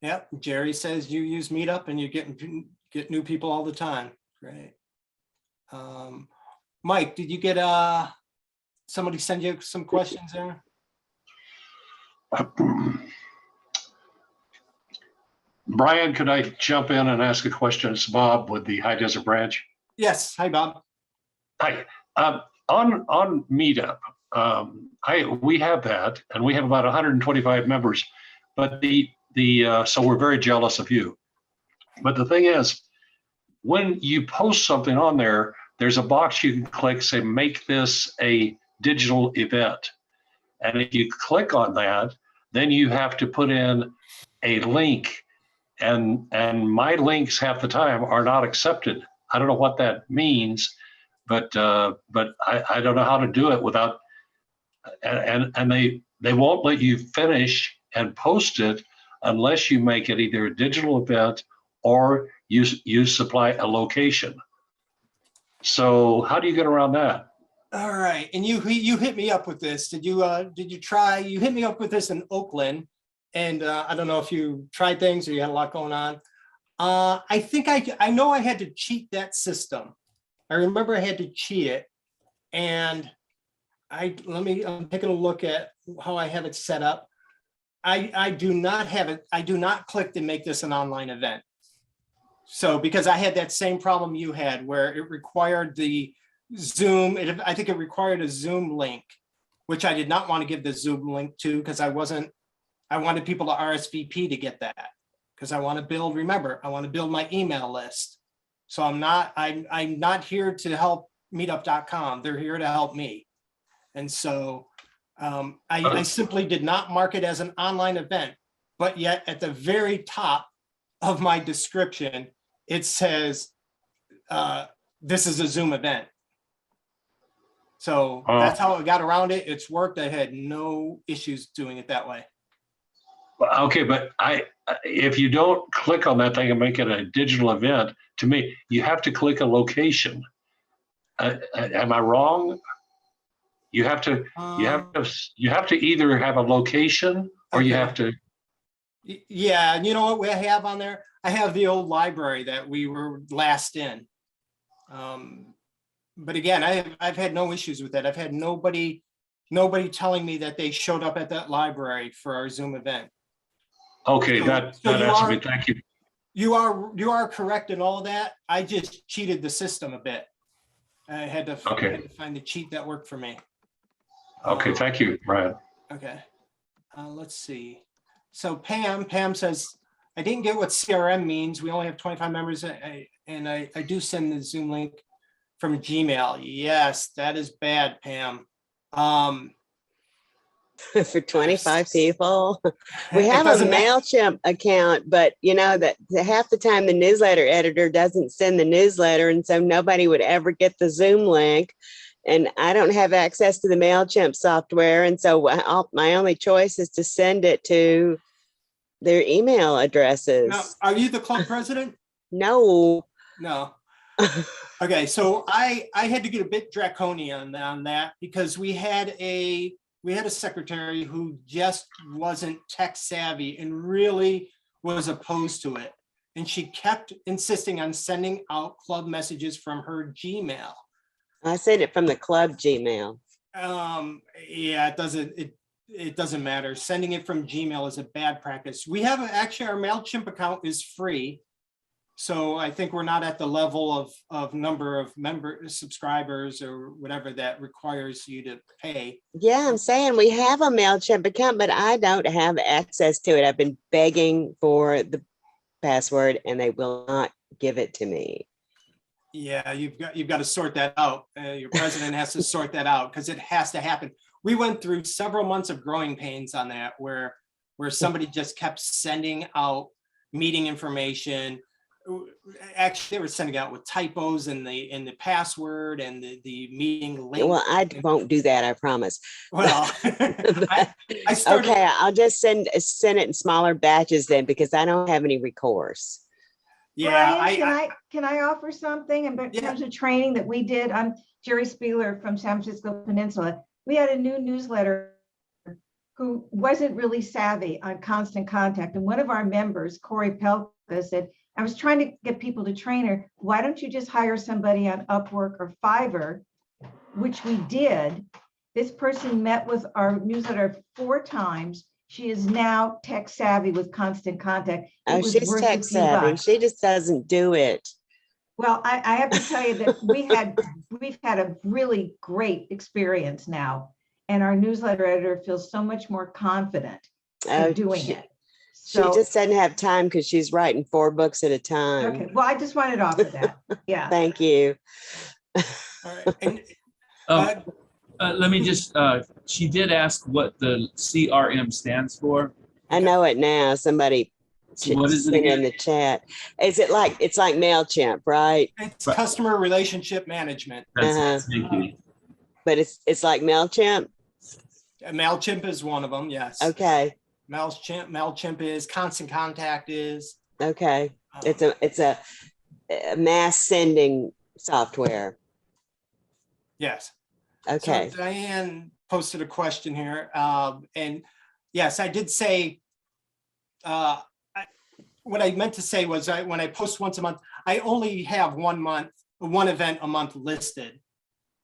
Yeah, Jerry says you use Meetup and you get new people all the time. Great. Mike, did you get somebody send you some questions there? Brian, could I jump in and ask a question? It's Bob with the High Desert Branch. Yes. Hi, Bob. Hi. On Meetup, we have that, and we have about 125 members. But so we're very jealous of you. But the thing is, when you post something on there, there's a box you can click, say, make this a digital event. And if you click on that, then you have to put in a link. And my links half the time are not accepted. I don't know what that means, but I don't know how to do it without, and they won't let you finish and post it unless you make it either a digital event or you supply a location. So how do you get around that? All right, and you hit me up with this. Did you try? You hit me up with this in Oakland, and I don't know if you tried things or you had a lot going on. I think I know I had to cheat that system. I remember I had to cheat it, and I'm taking a look at how I have it set up. I do not have it. I do not click to make this an online event. So because I had that same problem you had, where it required the Zoom, I think it required a Zoom link, which I did not want to give the Zoom link to, because I wanted people to RSVP to get that, because I want to build, remember, I want to build my email list. So I'm not here to help meetup.com. They're here to help me. And so I simply did not mark it as an online event, but yet at the very top of my description, it says, this is a Zoom event. So that's how I got around it. It's worked. I had no issues doing it that way. Okay, but if you don't click on that thing and make it a digital event, to me, you have to click a location. Am I wrong? You have to either have a location or you have to. Yeah, and you know what we have on there? I have the old library that we were last in. But again, I've had no issues with that. I've had nobody telling me that they showed up at that library for our Zoom event. Okay, so, that answers me. Thank you. You are correct in all of that. I just cheated the system a bit. I had to find the cheat that worked for me. Okay, thank you, Brian. Okay, let's see. So Pam says, I didn't get what CRM means. We only have 25 members, and I do send the Zoom link from Gmail. Yes, that is bad, Pam. For 25 people. We have a MailChimp account, but you know that half the time the newsletter editor doesn't send the newsletter, and so nobody would ever get the Zoom link. And I don't have access to the MailChimp software, and so my only choice is to send it to their email addresses. Now, are you the club president? No. Okay, so I had to get a bit draconian on that, because we had a secretary who just wasn't tech savvy and really was opposed to it. And she kept insisting on sending out club messages from her Gmail. I sent it from the club Gmail. Yeah, it doesn't matter. Sending it from Gmail is a bad practice. We have actually our MailChimp account is free. So I think we're not at the level of number of subscribers or whatever that requires you to pay. Yeah, I'm saying we have a MailChimp account, but I don't have access to it. I've been begging for the password and they will not give it to me. Yeah, you've got to sort that out. Your president has to sort that out because it has to happen. We went through several months of growing pains on that where somebody just kept sending out meeting information. Actually, they were sending out with typos in the password and the meeting link. Well, I won't do that, I promise. Well, I started. Okay, I'll just send it in smaller batches then because I don't have any recourse. Yeah, Brian, can I offer something in terms of training that we did? I'm Jerry Spieler from San Francisco Peninsula. We had a new newsletter who wasn't really savvy on constant contact. And one of our members, Corey Pelka, said, I was trying to get people to train her. Why don't you just hire somebody on Upwork or Fiverr, which we did. This person met with our newsletter 4 times. She is now tech savvy with constant contact. Oh, she's tech savvy. She just doesn't do it. Well, I have to tell you that we've had a really great experience now. And our newsletter editor feels so much more confident doing it. She just doesn't have time because she's writing 4 books at a time. Okay, well, I just wanted to offer that. Yeah. Thank you. All right. And, let me just, she did ask what the CRM stands for. I know it now. Somebody What is it put it in again? the chat. Is it like, it's like MailChimp, right? it's customer relationship management. That's thank you. But it's like MailChimp? MailChimp is one of them, yes. Okay, MailChimp is, Constant Contact is. okay. It's a mass sending software. Yes. Okay. So Diane posted a question here. And yes, I did say, what I meant to say was when I post once a month, I only have one event a month listed.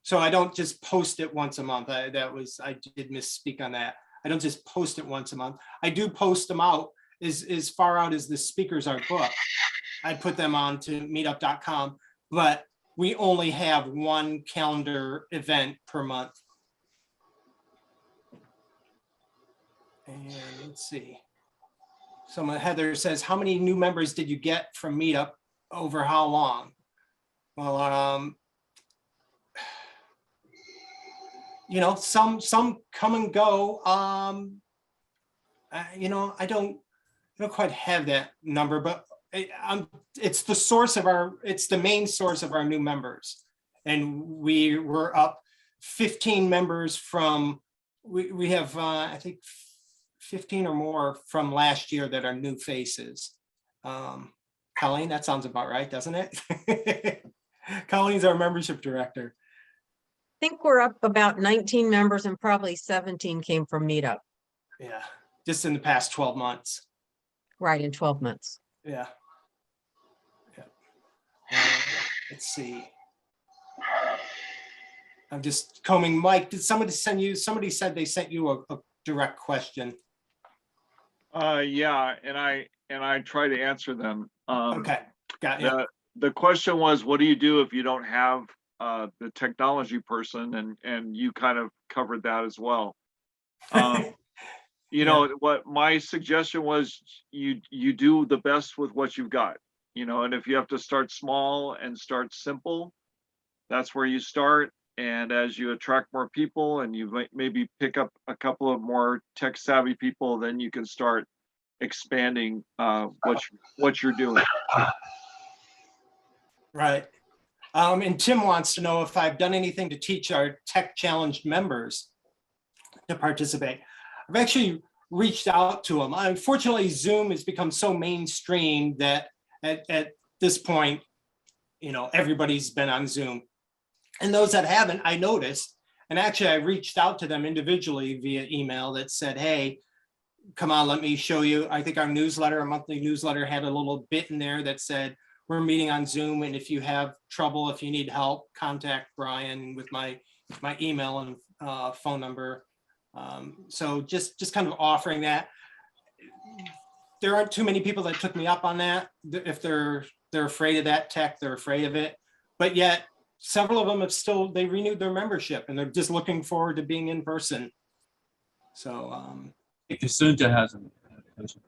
So I don't just post it once a month. I did misspeak on that. I don't just post it once a month. I do post them out as far out as the speakers are booked. I put them on to meetup.com, but we only have one calendar event per month. And let's see. Someone, Heather says, how many new members did you get from Meetup over how long? Well, you know, some come and go. You know, I don't quite have that number, but it's the main source of our new members. And we were up 15 members from, we have, I think 15 or more from last year that are new faces. Colleen, that sounds about right, doesn't it? Colleen's our membership director. I think we're up about 19 members and probably 17 came from Meetup. Yeah, just in the past 12 months. Right, in 12 months. Yeah. Let's see. I'm just combing. Mike, did somebody send you, somebody said they sent you a direct question. Yeah, and I try to answer them. Okay, got you. The question was, what do you do if you don't have the technology person? And you kind of covered that as well. You know, what my suggestion was, you do the best with what you've got, you know, and if you have to start small and start simple, that's where you start. And as you attract more people and you maybe pick up a couple of more tech savvy people, then you can start expanding what you're doing. Right. And Tim wants to know if I've done anything to teach our tech challenged members to participate. I've actually reached out to them. Unfortunately, Zoom has become so mainstream that at this point, you know, everybody's been on Zoom. And those that haven't, I noticed, and actually I reached out to them individually via email that said, hey, come on, let me show you. I think our newsletter, our monthly newsletter, had a little bit in there that said, we're meeting on Zoom, and if you have trouble, if you need help, contact Brian with my email and phone number. So just kind of offering that. There aren't too many people that took me up on that. If they're afraid of that tech, they're afraid of it. But yet several of them have they renewed their membership and they're just looking forward to being in person. So Jacinta has a question.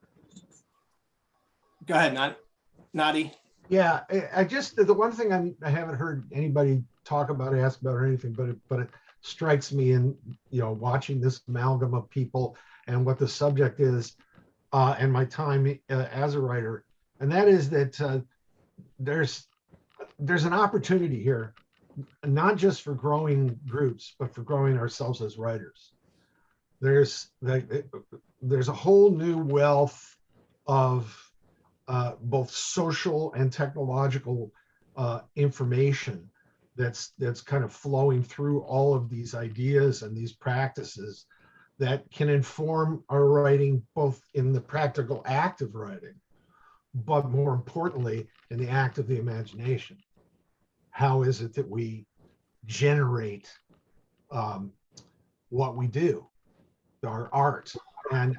go ahead, Nadi. Yeah, I just, the one thing I haven't heard anybody talk about, ask about or anything, but it strikes me in, watching this amalgam of people and what the subject is, and my time as a writer. And that is that there's an opportunity here, not just for growing groups, but for growing ourselves as writers. There's a whole new wealth of both social and technological information that's kind of flowing through all of these ideas and these practices that can inform our writing, both in the practical act of writing, but more importantly, in the act of the imagination. How is it that we generate what we do, our art? And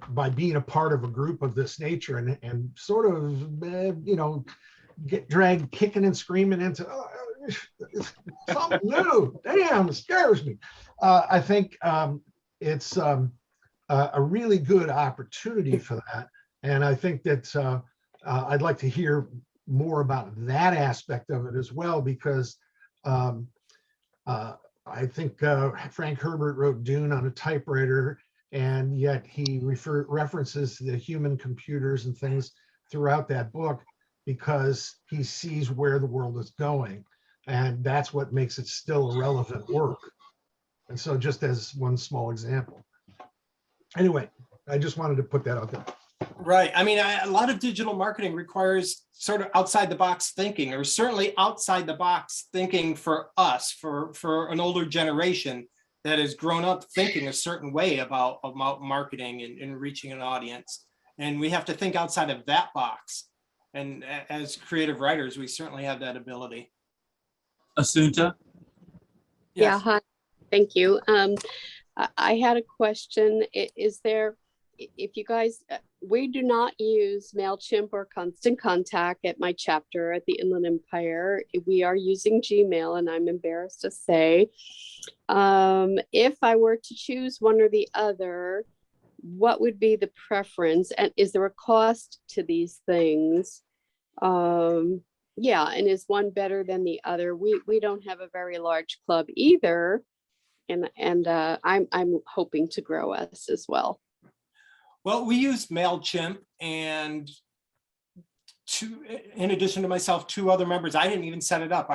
by being a part of a group of this nature and sort of, get dragged kicking and screaming into something new, damn, it scares me. I think it's a really good opportunity for that. And I think that I'd like to hear more about that aspect of it as well, because I think Frank Herbert wrote Dune on a typewriter, and yet he references the human computers and things throughout that book because he sees where the world is going. And that's what makes it still a relevant work. And so just as one small example. Anyway, I just wanted to put that out there. Right. I mean, a lot of digital marketing requires sort of outside the box thinking, or certainly outside the box thinking for us, for an older generation that has grown up thinking a certain way about marketing and reaching an audience. And we have to think outside of that box. And as creative writers, we certainly have that ability. Asunta? Yeah, Yes. hi, thank you. I had a question. Is there, if you guys, we do not use MailChimp or Constant Contact at my chapter at the Inland Empire. We are using Gmail, and I'm embarrassed to say. If I were to choose one or the other, what would be the preference? And is there a cost to these things? Yeah, and is one better than the other? We don't have a very large club either, and I'm hoping to grow us as well. Well, we use MailChimp, and in addition to myself, 2 other members. I didn't even set it up.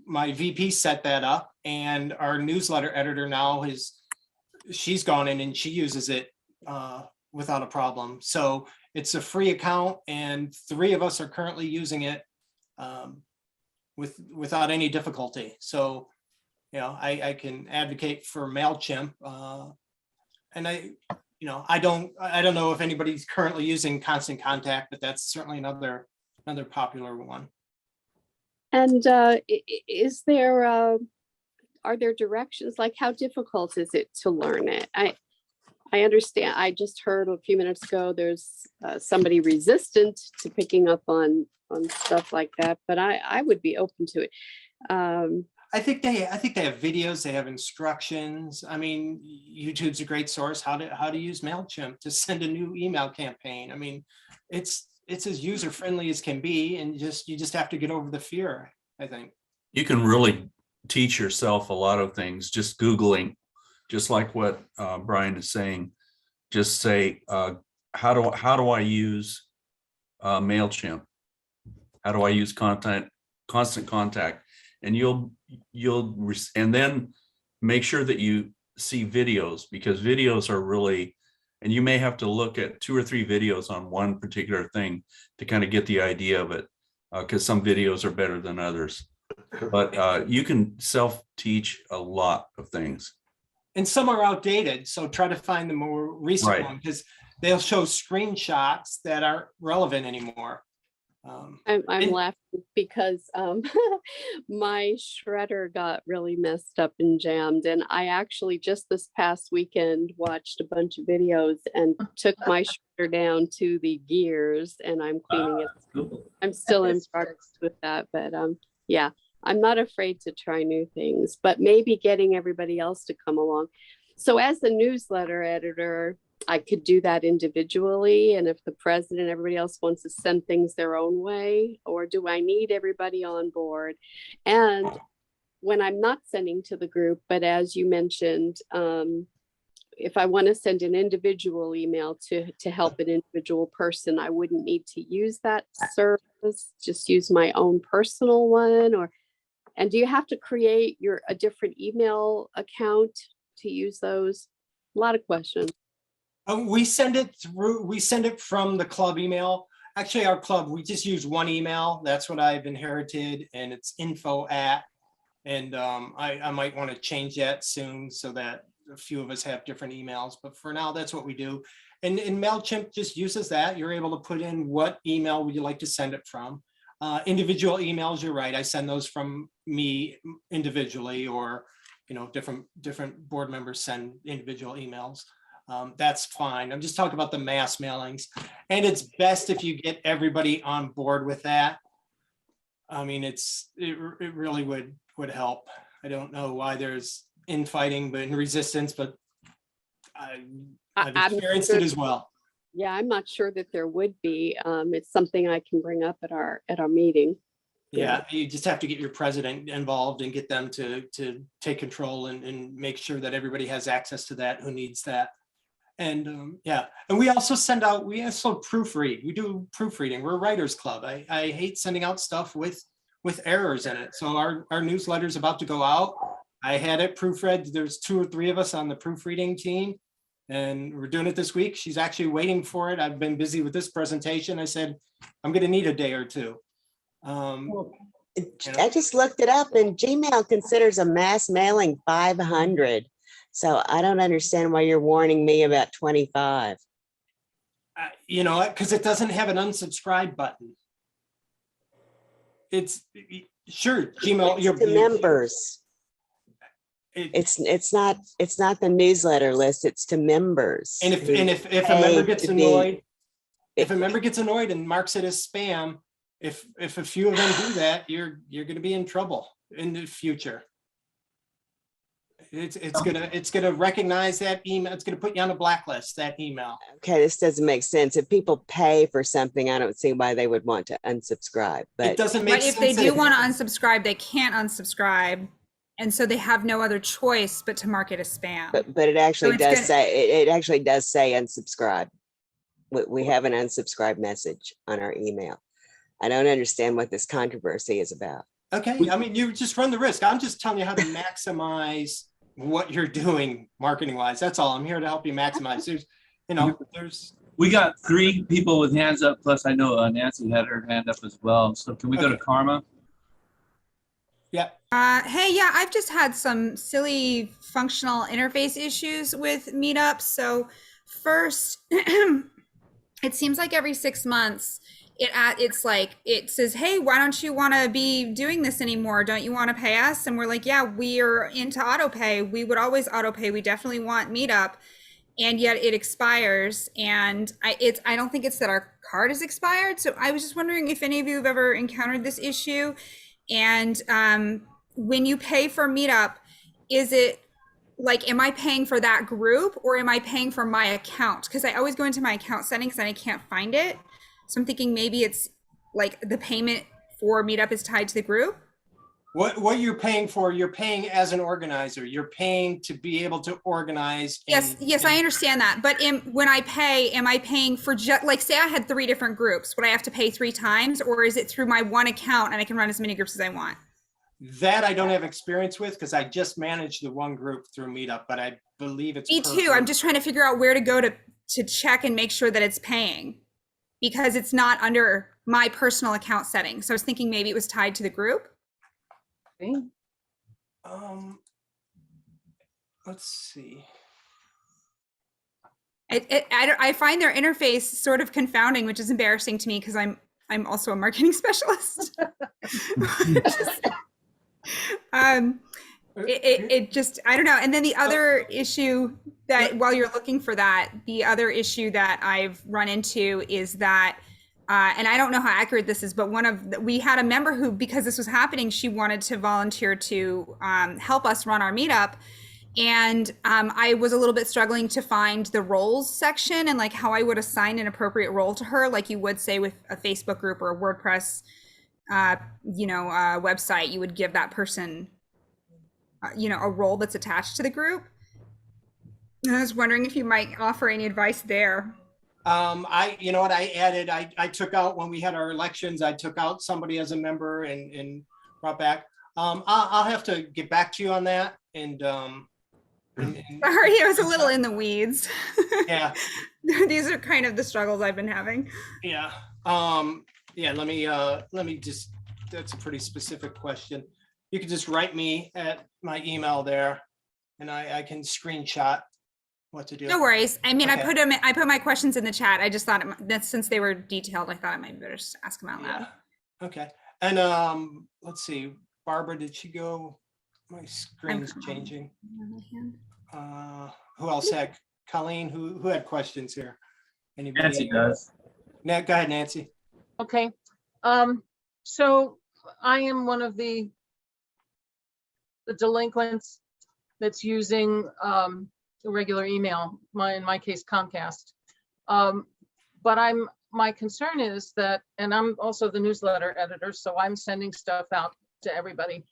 My VP set that up, and our newsletter editor now she's gone in and she uses it without a problem. So it's a free account, and 3 of us are currently using it without any difficulty. So, I can advocate for MailChimp, and I don't know if anybody's currently using Constant Contact, but that's certainly another popular one. And is there, are there directions? Like, how difficult is it to learn it? I understand. I just heard a few minutes ago there's somebody resistant to picking up on stuff like that, but I would be open to it. I think they have videos, they have instructions. I mean, YouTube's a great source. How to use MailChimp to send a new email campaign. I mean, it's as user friendly as can be, and you just have to get over the fear, I think. You can really teach yourself a lot of things just Googling, just like what Brian is saying. Just say, how do I use MailChimp? How do I use Constant Contact? And and then make sure that you see videos, because videos are really, and you may have to look at 2 or 3 videos on one particular thing to kind of get the idea of it, because some videos are better than others. But you can self-teach a lot of things. And some are outdated, so try to find the more recent Right. one, because they'll show screenshots that aren't relevant anymore. I'm and- laughing because my shredder got really messed up and jammed, and I actually just this past weekend watched a bunch of videos and took my shredder down to the gears, and I'm cleaning it. Cool. I'm still in progress with that, but yeah, I'm not afraid to try new things, but maybe getting everybody else to come along. So as the newsletter editor, I could do that individually. And if the president, everybody else wants to send things their own way, or do I need everybody on board? And when I'm not sending to the group, but as you mentioned, if I want to send an individual email to help an individual person, I wouldn't need to use that service, just use my own personal one. And do you have to create a different email account to use those? A lot of questions. We send it from the club email. Actually, our club, we just use one email. That's what I've inherited, and it's info@. And I might want to change that soon so that a few of us have different emails. But for now, that's what we do. And MailChimp just uses that. You're able to put in what email would you like to send it from. Individual emails, you're right. I send those from me individually, or different board members send individual emails. That's fine. I'm just talking about the mass mailings, and it's best if you get everybody on board with that. I mean, it really would help. I don't know why there's infighting, but in resistance, but I've experienced it as well. Yeah, I'm not sure that there would be. It's something I can bring up at our meeting. Yeah, you just have to get your president involved and get them to take control and make sure that everybody has access to that who needs that. And yeah, and we also proofread. We do proofreading. We're a writers club. I hate sending out stuff with errors in it. So our newsletter's about to go out. I had it proofread. There's 2 or 3 of us on the proofreading team, and we're doing it this week. She's actually waiting for it. I've been busy with this presentation. I said, I'm going to need a day or two. I just looked it up, and Gmail considers a mass mailing 500. So I don't understand why you're warning me about 25. Because it doesn't have an unsubscribe button. It's sure Gmail. It's to members. It's not the newsletter list. It's to members. And if a member gets annoyed, if a member gets annoyed and marks it as spam, if a few of them do that, you're going to be in trouble in the future. It's gonna recognize that email. It's gonna put you on a blacklist, that email. Okay, this doesn't make sense. If people pay for something, I don't see why they would want to unsubscribe. But it doesn't make sense. But if they do want to unsubscribe, they can't unsubscribe, and so they have no other choice but to mark it as spam. But it actually does say it actually does say unsubscribe. We have an unsubscribe message on our email. I don't understand what this controversy is about. Okay, I mean, you just run the risk. I'm just telling you how to maximize what you're doing marketing wise. That's all. I'm here to help you maximize. We got 3 people with hands up, plus I know Nancy had her hand up as well. So can we go to Karma? Yeah. Hey, yeah, I've just had some silly functional interface issues with Meetup. So first, it seems like every 6 months, it says, hey, why don't you want to be doing this anymore? Don't you want to pay us? And we're like, yeah, we are into auto pay. We would always auto pay. We definitely want Meetup. And yet it expires. And I don't think it's that our card is expired. So I was just wondering if any of you have ever encountered this issue. And when you pay for Meetup, is it like, am I paying for that group or am I paying for my account? Because I always go into my account settings and I can't find it. So I'm thinking maybe it's like the payment for Meetup is tied to the group. What you're paying for, you're paying as an organizer. You're paying to be able to organize. Yes, I understand that. But when I pay, am I paying for like, say I had 3 different groups, would I have to pay 3 times, or is it through my one account and I can run as many groups as I want? That I don't have experience with because I just manage the one group through Meetup, but I believe it's me too. I'm just trying to figure out where to go to check and make sure that it's paying, because it's not under my personal account settings. So I was thinking maybe it was tied to the group. Let's see. I find their interface sort of confounding, which is embarrassing to me because I'm I'm also a marketing specialist. It just, I don't know. And then the other issue that while you're looking for that, the other issue that I've run into is that, and I don't know how accurate this is, but we had a member who, because this was happening, she wanted to volunteer to help us run our meetup. And I was a little bit struggling to find the roles section and like how I would assign an appropriate role to her, like you would say with a Facebook group or a WordPress, website. You would give that person, a role that's attached to the group. And I was wondering if you might offer any advice there. You know what I added, I took out, when we had our elections, I took out somebody as a member and brought back. I'll have to get back to you on that. And sorry, I was a little in the weeds. Yeah. These are kind of the struggles I've been having. Yeah. Let me just, that's a pretty specific question. You can just write me at my email there and I can screenshot what to do. No worries. I mean, Okay. I put my questions in the chat. I just thought that since they were detailed, I thought I might better just ask them out loud. Yeah. Okay. And let's see, Barbara, did she go? My screen's changing. Who else had? Colleen, who had questions here? Anybody? Nancy does. Go ahead, Nancy. Okay. So I am one of the delinquents that's using the regular email, in my case Comcast. But my concern is that, and I'm also the newsletter editor, so I'm sending stuff out to everybody.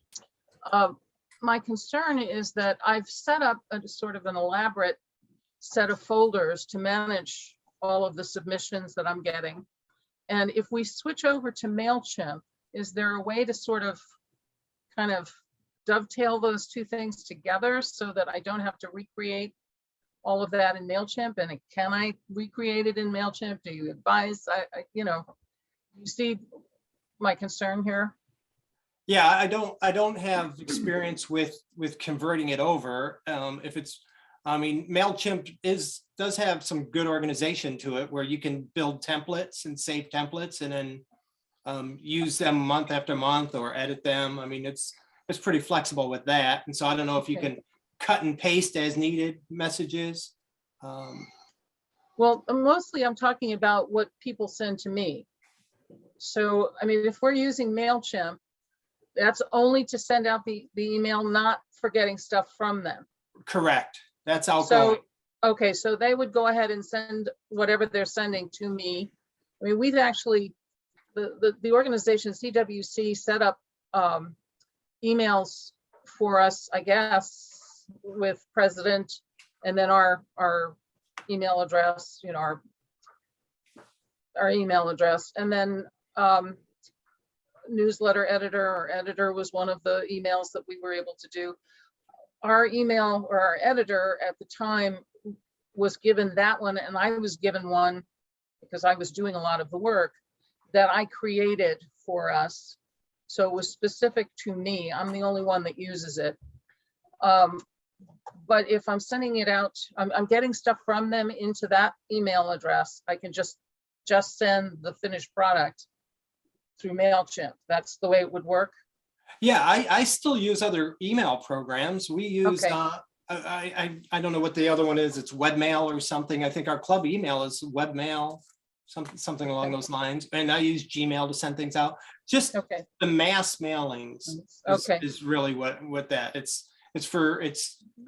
My concern is that I've set up a sort of an elaborate set of folders to manage all of the submissions that I'm getting. And if we switch over to MailChimp, is there a way to sort of kind of dovetail those two things together so that I don't have to recreate all of that in MailChimp? And can I recreate it in MailChimp? Do you advise? You see my concern here? Yeah, I don't have experience with converting it over. MailChimp does have some good organization to it where you can build templates and save templates and then use them month after month or edit them. I mean, it's pretty flexible with that. And so I don't know if you can cut and paste as needed messages. Well, mostly I'm talking about what people send to me. So, I mean, if we're using MailChimp, that's only to send out the email, not for getting stuff from them. Correct. That's outgoing. So, okay, so they would go ahead and send whatever they're sending to me. I mean, we've actually, the organization CWC set up emails for us, I guess, with President and then our email address, our email address, and then newsletter editor was one of the emails that we were able to do. Our email, or our editor at the time, was given that one, and I was given one because I was doing a lot of the work that I created for us. So it was specific to me. I'm the only one that uses it. But if I'm sending it out, I'm getting stuff from them into that email address, I can just send the finished product through MailChimp. That's the way it would work. Yeah, I still use other email programs. We use, Okay. I don't know what the other one is. It's webmail or something. I think our club email is webmail, something along those lines. And I use Gmail to send things out. Just the mass mailings is really what that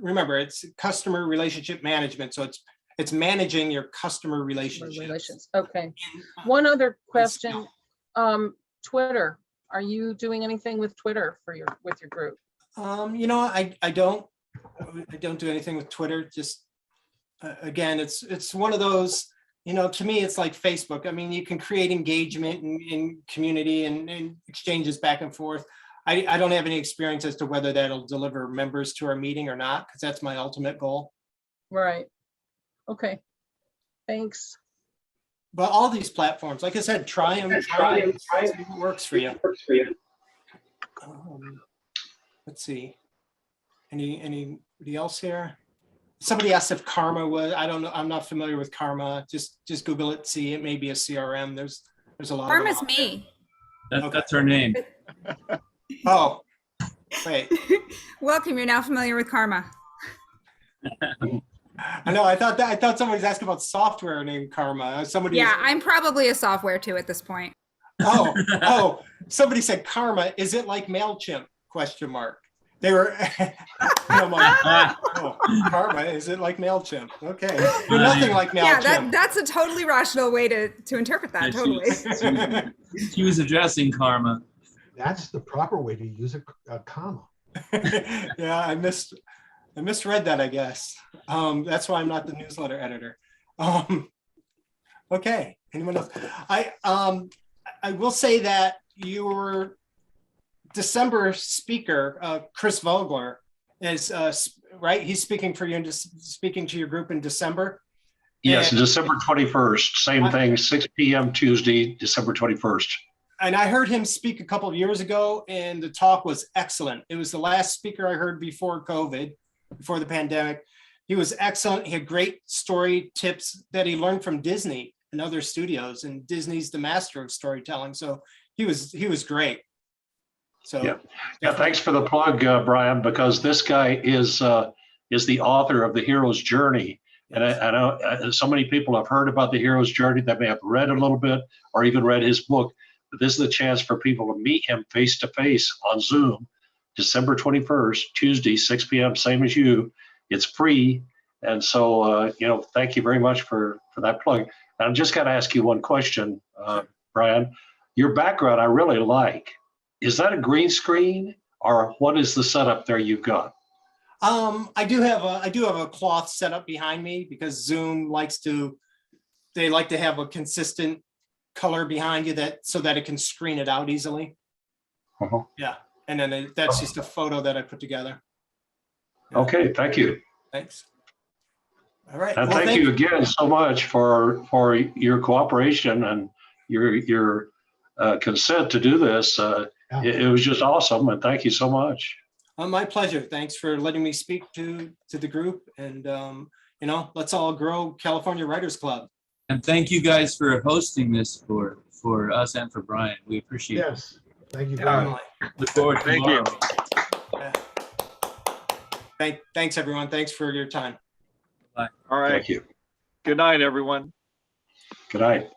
remember, it's customer relationship management. So it's managing your customer relationships. Okay. One other question. Twitter. Are you doing anything with Twitter with your group? I don't do anything with Twitter. Just again, it's one of those, to me, it's like Facebook. I mean, you can create engagement and community and exchanges back and forth. I don't have any experience as to whether that'll deliver members to our meeting or not, because that's my ultimate goal. Right. Okay. Thanks. But all these platforms, like I said, try them, see what works for you. Let's see. Anybody else here? Somebody asked if Karma was, I don't know, I'm not familiar with Karma. Just Google it, see, it may be a CRM. There's a lot. Karma's of them out there. me. That's her name. Oh, wait. Welcome. You're now familiar with Karma. I know. I thought somebody was asking about software named Karma. Somebody. Yeah, I'm probably a software too at this point. Oh, somebody said Karma. Is it like MailChimp? Question mark. They were. I'm like, oh, Karma. Is it like MailChimp? Okay. You're nothing like MailChimp. Yeah, that's a totally rational way to interpret that. Totally. She was addressing Karma. That's the proper way to use a comma. Yeah, I misread that, I guess. That's why I'm not the newsletter editor. Okay, anyone else? I will say that your December speaker, Chris Vogler, is right. He's speaking for you and speaking to your group in December. Yes, And- December 21st. Same thing, 6 p.m. Tuesday, December 21st. And I heard him speak a couple of years ago, and the talk was excellent. It was the last speaker I heard before COVID, before the pandemic. He was excellent. He had great story tips that he learned from Disney and other studios, and Disney's the master of storytelling. So he was great. So yeah, thanks for the plug, Brian, because this guy is the author of The Hero's Journey. And I know so many people have heard about The Hero's Journey that may have read a little bit or even read his book. But this is the chance for people to meet him face to face on Zoom, December 21st, Tuesday, 6 p.m., same as you. It's free. And so, thank you very much for that plug. And I'm just going to ask you one question, Brian. Your background I really like. Is that a green screen or what is the setup there you've got? I do have a cloth set up behind me because Zoom like to have a consistent color behind you so that it can screen it out easily. Uh-huh. Yeah. And then that's just a photo that I put together. Yeah. Okay, thank you. Thanks. All right. And Well, thank you again so much for your cooperation and your consent to do this. It was just awesome, and thank you so much. My pleasure. Thanks for letting me speak to the group, and let's all grow California Writers Club. And thank you guys for hosting this for us and for Brian. We appreciate it. Yes, thank you very much. Look forward to Thank you. tomorrow. Yeah. Thanks, everyone. Thanks for your time. All right. Thank you. Good night, everyone. Good night.